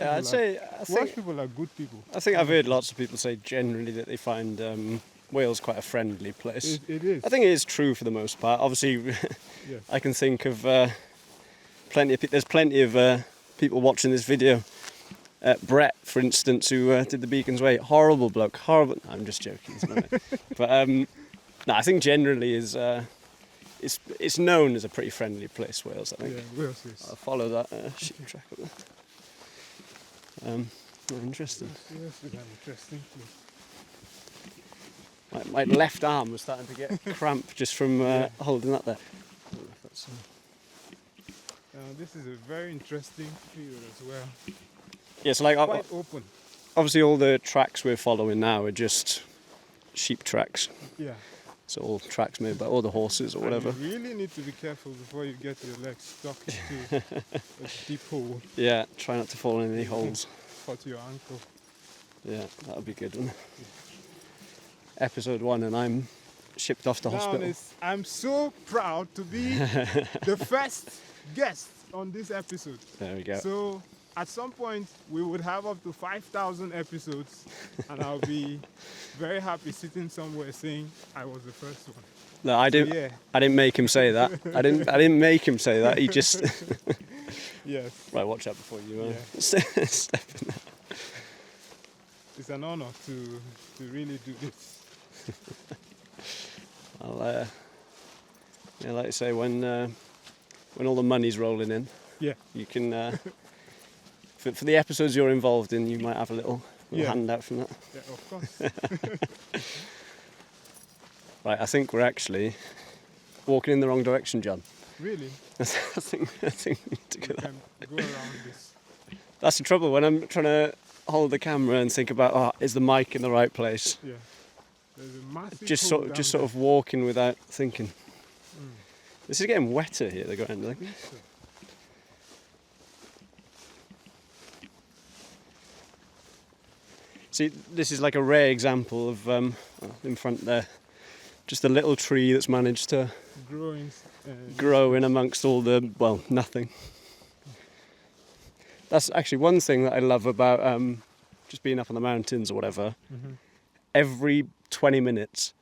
people are good people. I think I've heard lots of people say generally that they find Wales quite a friendly place. It is. I think it is true for the most part. Obviously, Yes. I can think of there's plenty of people watching this video. Brett, for instance, who did the Beacon's Way, horrible bloke, horrible. No, I'm just joking, isn't it? But I think generally it's known as a pretty friendly place, Wales. I think. Yeah, Wales is. I'll follow that sheep track up there. Interesting. Wales is an interesting place. My left arm was starting to get cramp just from holding that there. This is a very interesting field as well. Yeah, so like Quite open. obviously all the tracks we're following now are just sheep tracks. Yeah. So all tracks made by all the horses or whatever. And you really need to be careful before you get your legs stuck into a deep hole. Yeah, try not to fall in any holes. Cut your ankle. Yeah, that would be good, wouldn't it? Episode 1 and I'm shipped off to hospital. I'm so proud to be the first guest on this episode. There we go. So at some point we would have up to 5,000 episodes and I'll be very happy sitting somewhere saying I was the first one. No, I didn't. Yeah. I didn't make him say that. I didn't make him say that. He just. Yes. Right, watch out before you step in there. It's an honor to really do this. I'll, like I say, when all the money's rolling in, Yeah. you can. For the episodes you're involved in, you might have a little handout from that. Yeah, of course. Right, I think we're actually walking in the wrong direction, John. Really? I think we need to You go. can go around this. That's the trouble when I'm trying to hold the camera and think about, is the mic in the right place? Yeah. There's a massive Just hole sort down of walking without thinking. Mm. This is getting wetter here, the ground, I think. there. I think so. See, this is like a rare example of, in front there, just a little tree that's managed to grow in amongst all the, nothing. That's actually one thing that I love about just being up on the mountains or whatever. Mm-hmm. Every 20 minutes,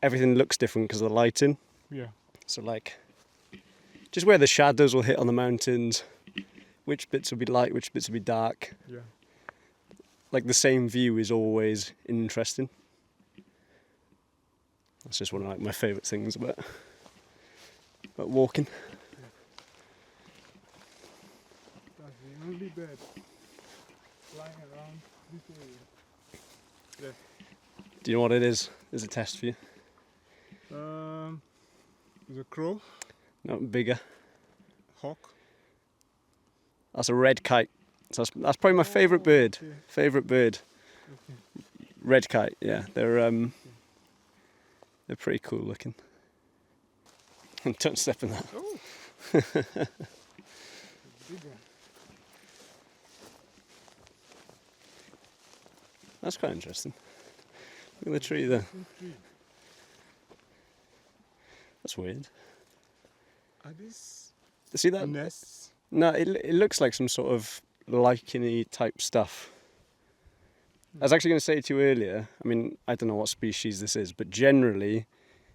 everything looks different because of the lighting. Yeah. So like, just where the shadows will hit on the mountains, which bits will be light, which bits will be dark. Yeah. Like the same view is always interesting. That's just one of like my favourite things about walking. That's the only bird flying around this area. Do you know what it is? There's a test for you. There's a crow, No, bigger. hawk. That's a red kite. So that's probably my favourite bird. Okay. Favourite bird. Okay. Red kite. Yeah, they're pretty cool looking. Don't step in that. Oh, Big one. That's quite interesting. Look at the tree there. Tree. That's weird. Are these See that? nests? No, it looks like some sort of lichen-y type stuff. I was actually going to say to you earlier, I mean, I don't know what species this is, but generally,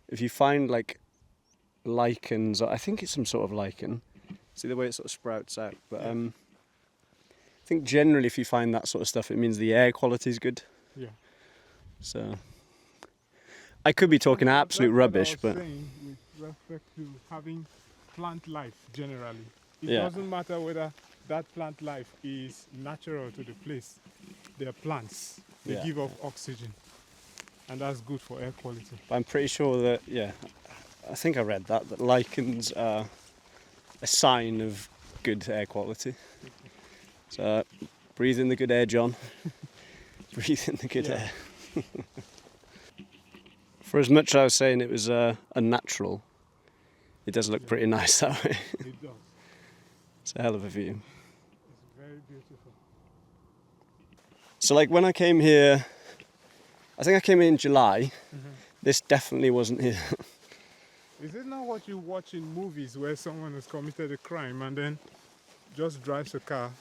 if you find like lichens, I think it's some sort of lichen, see the way it sort of sprouts out, but Yeah. I think generally if you find that sort of stuff, it means the air quality is good. Yeah. So, I could be talking absolute That's rubbish, what I was but saying with respect to having plant life generally. It Yeah. doesn't matter whether that plant life is natural to the place. They're plants. They Yeah. give off oxygen. And that's good for air quality. I'm pretty sure that, yeah, I think I read that lichens are a sign of good air quality. So, breathe in the good air, John. Breathe in the good Yeah. air. For as much as I was saying it was unnatural, it does look pretty nice that way. It does. It's a hell of a view. It's very beautiful. So like when I came here, I think I came in July, this definitely wasn't here. Is it not what you watch in movies where someone has committed a crime and then just drives a car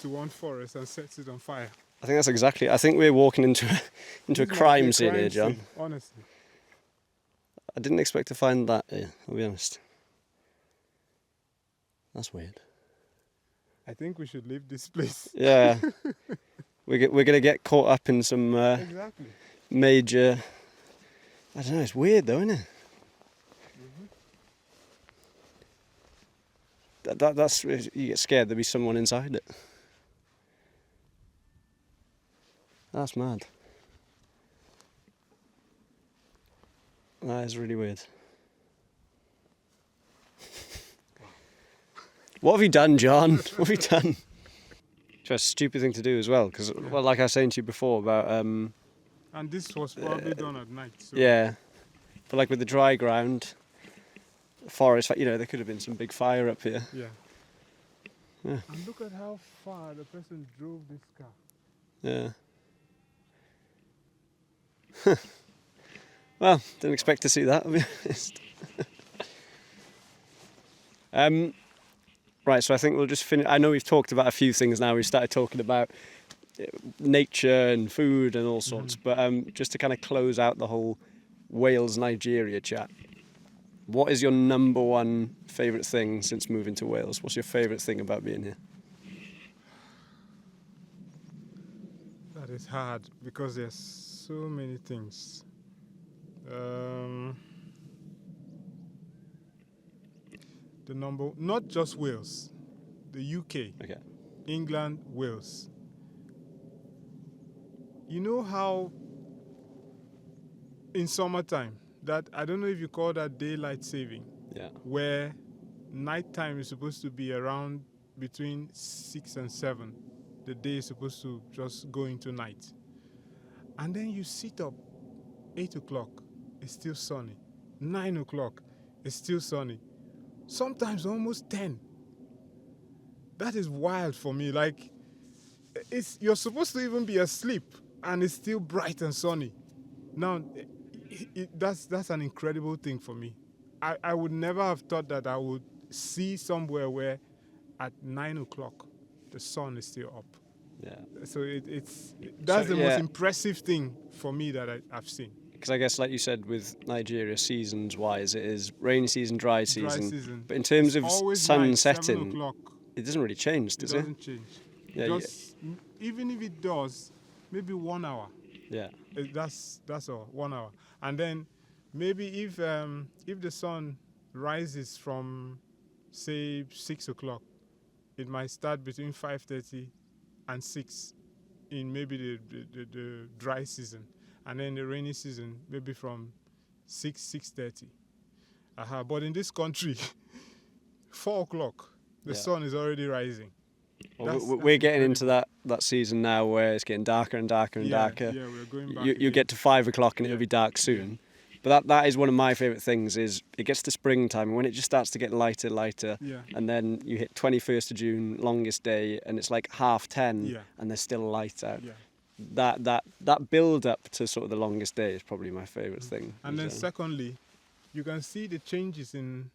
to one forest and sets it on fire? I think that's exactly, I think we're walking into a This might be crime scene here, crime John. scene, honestly. I didn't expect to find that here, I'll be honest. That's weird. I think we should leave this place. Yeah. We're going to get caught up in some Exactly. major, I don't know, it's weird though, isn't it? That's, you get scared there'll be someone inside it. That's mad. That is really weird. What have you done, John? What have you done? Just a stupid thing to do as well, because, well, like I was saying to you before about, And this was probably done at night. So yeah, but like with the dry ground, forest, you know, there could have been some big fire up here. Yeah. Yeah. And look at how far the person drove this car. Yeah. Well, didn't expect to see that, I'll be honest. Right, so I think we'll just finish. I know we've talked about a few things now. We've started talking about nature and food and all sorts, but just to kind of close out the whole Wales-Nigeria chat, what is your number one favourite thing since moving to Wales? What's your favourite thing about being here? That is hard because there's so many things. The number, not just Wales, the UK, Okay. England, Wales. You know how in summertime, that I don't know if you call that daylight saving, Yeah. where nighttime is supposed to be around between 6 and 7. The day is supposed to just go into night. And then you sit up 8 o'clock, it's still sunny. 9 o'clock, it's still sunny. Sometimes almost 10. That is wild for me. Like, you're supposed to even be asleep and it's still bright and sunny. Now, that's an incredible thing for me. I would never have thought that I would see somewhere where at 9 o'clock the sun is still up. Yeah. So that's So, the yeah. most impressive thing for me that I've seen. Because I guess, like you said, with Nigeria, seasons-wise, it is rainy season, dry season. Dry season. But in terms of Always sun night, 7 setting, o'clock. it doesn't really change, It does it? doesn't change. Yeah, Just, even if it does, maybe 1 hour. Yeah. That's all, 1 hour. And then maybe if the sun rises from, say, 6 o'clock, it might start between 5:30 and 6 in maybe the dry season. And then the rainy season, maybe from 6:30. But in this country, 4 o'clock, the Yeah. sun is already rising. Well, That's we're getting incredible. into that season now where it's getting darker and darker and darker. Yeah, we're going back. You again. get to 5 o'clock and it'll be dark soon. But that is one of my favourite things. Is it gets to springtime when it just starts to get lighter, Yeah. and then you hit 21st of June, longest day, and it's like 10:30, Yeah. and there's still light out. Yeah. That build up to sort of the longest day is probably my favourite thing. And then secondly, you can see the changes in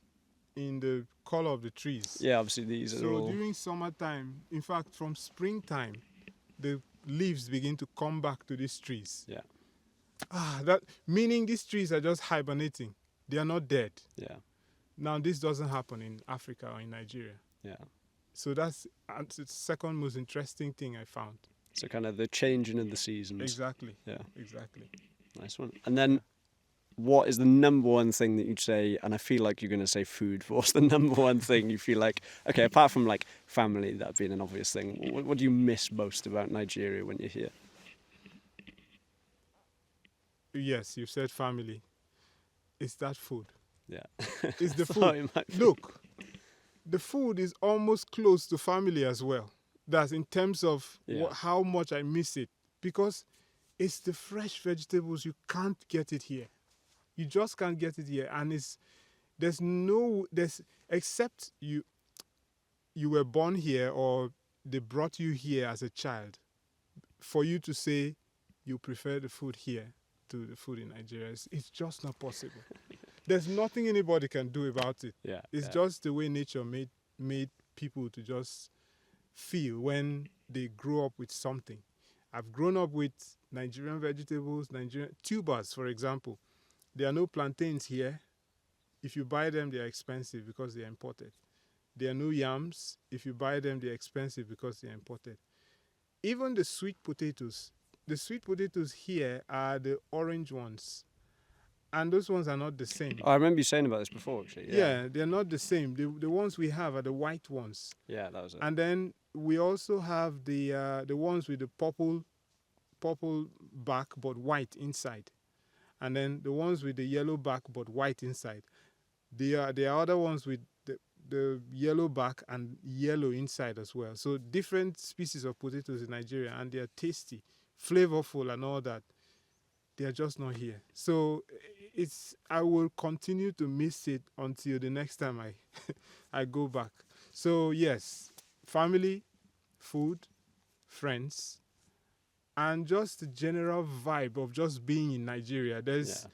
the color of the trees. yeah, obviously these are So all during summertime, in fact, from springtime, the leaves begin to come back to these trees. yeah, That meaning these trees are just hibernating. They are not dead. yeah, Now this doesn't happen in Africa or in Nigeria. yeah. So that's the second most interesting thing I found. So kind of the changing of the seasons. Exactly. Yeah, Exactly. nice one. And then, what is the number one thing that you'd say? And I feel like you're going to say food. What's the number one thing you feel like? Okay, apart from like family, that being an obvious thing. What do you miss most about Nigeria when you're here? Yes, you said family. It's that food. Yeah, It's the Thought food. it might be. Look, the food is almost close to family as well. That's in terms of Yeah. how much I miss it, because it's the fresh vegetables. You can't get it here. You just can't get it here, and there's except you were born here or they brought you here as a child, for you to say you prefer the food here to the food in Nigeria. It's just not possible. There's nothing anybody can do about it. Yeah, It's yeah. just the way nature made people to just feel when they grow up with something. I've grown up with Nigerian vegetables, Nigerian tubers, for example. There are no plantains here. If you buy them, they are expensive because they are imported. There are no yams. If you buy them, they're expensive because they are imported. Even the sweet potatoes here are the orange ones. And those ones are not the same. Oh, I remember you saying about this before, actually. Yeah, they're not the same. The ones we have are the white ones. Yeah, that was it. And then we also have the ones with the purple back but white inside. And then the ones with the yellow back but white inside. There are other ones with the yellow back and yellow inside as well. So different species of potatoes in Nigeria, and they are tasty, flavorful and all that. They are just not here. So I will continue to miss it until the next time I go back. So yes, family, food, friends, and just the general vibe of just being in Nigeria. There's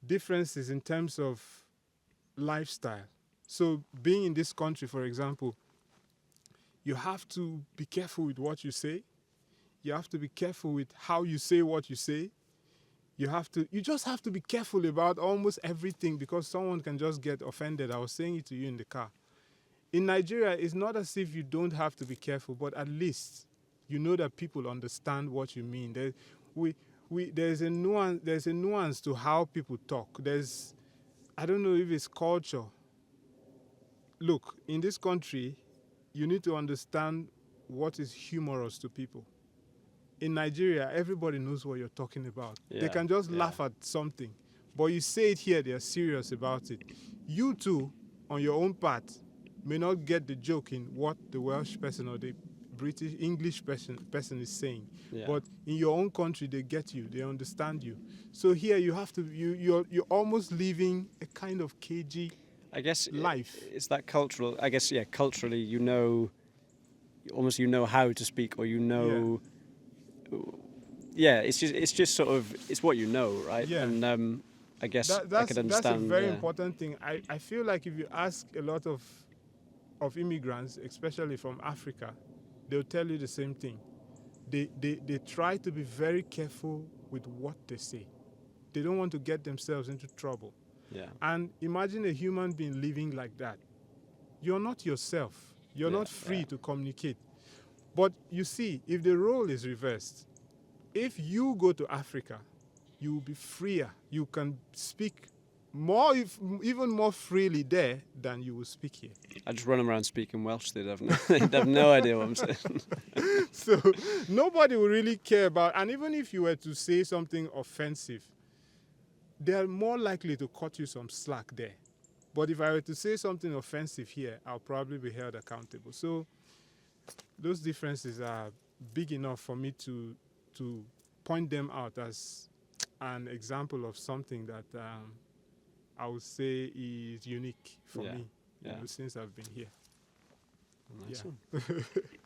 differences in terms of lifestyle. So being in this country, for example, you have to be careful with what you say. You have to be careful with how you say what you say. You just have to be careful about almost everything, because someone can just get offended. I was saying it to you in the car. In Nigeria, it's not as if you don't have to be careful, but at least you know that people understand what you mean. There's a nuance to how people talk. I don't know if it's culture. Look, in this country, you need to understand what is humorous to people. In Nigeria, everybody knows what you're talking about. Yeah, they can just laugh at something. But you say it here, they're serious about it. You too, on your own part, may not get the joke in what the Welsh person or the British English person is saying. Yeah. But in your own country, they get you, they understand you. So here you have to, you're almost living a kind of cagey life. It's that cultural. I guess culturally, you know how to speak, or you know. Yeah, it's just sort of it's what you know, right? Yeah. And I guess I could understand. That's a very important thing. I feel like if you ask a lot of immigrants, especially from Africa, they'll tell you the same thing. They try to be very careful with what they say. They don't want to get themselves into trouble. Yeah. And imagine a human being living like that. You're not yourself. You're not free to communicate. But you see, if the role is reversed, if you go to Africa, you will be freer. You can speak even more freely there than you will speak here. I just run around speaking Welsh. They'd have no idea what I'm saying. So nobody will really care about. And even if you were to say something offensive, they're more likely to cut you some slack there. But if I were to say something offensive here, I'll probably be held accountable. So those differences are big enough for me to point them out as an example of something that I would say is unique for me since I've been here. Nice one.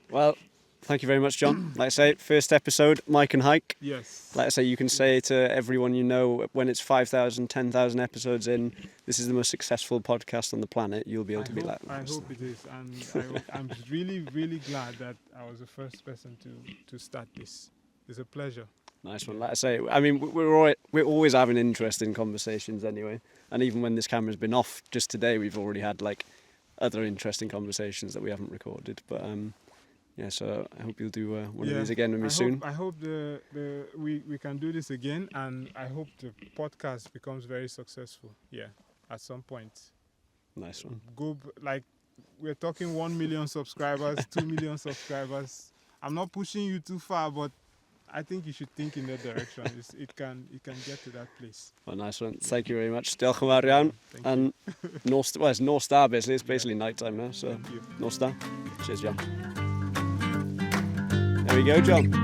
Well, thank you very much, John. Like I say, first episode, Mike and Hike. Yes. Like I say, you can say to everyone you know, when it's 5,000, 10,000 episodes in, this is the most successful podcast on the planet. You'll be able to be like that. I hope it is. And I'm really, really glad that I was the first person to start this. It's a pleasure. Nice one. Like I say, I mean, we're always having interesting conversations anyway. And even when this camera's been off, just today, we've already had like other interesting conversations that we haven't recorded. But yeah, so I hope you'll do one of these again with me soon. I hope we can do this again, and I hope the podcast becomes very successful. Yeah, at some point. Nice one. Like we're talking 1 million subscribers, 2 million subscribers. I'm not pushing you too far, but I think you should think in that direction. It can get to that place. Well, nice one. Thank you very much. Diolch yn fawr iawn. And it's North Star basically. It's basically night time now. So North Star. Cheers, John. There we go, John.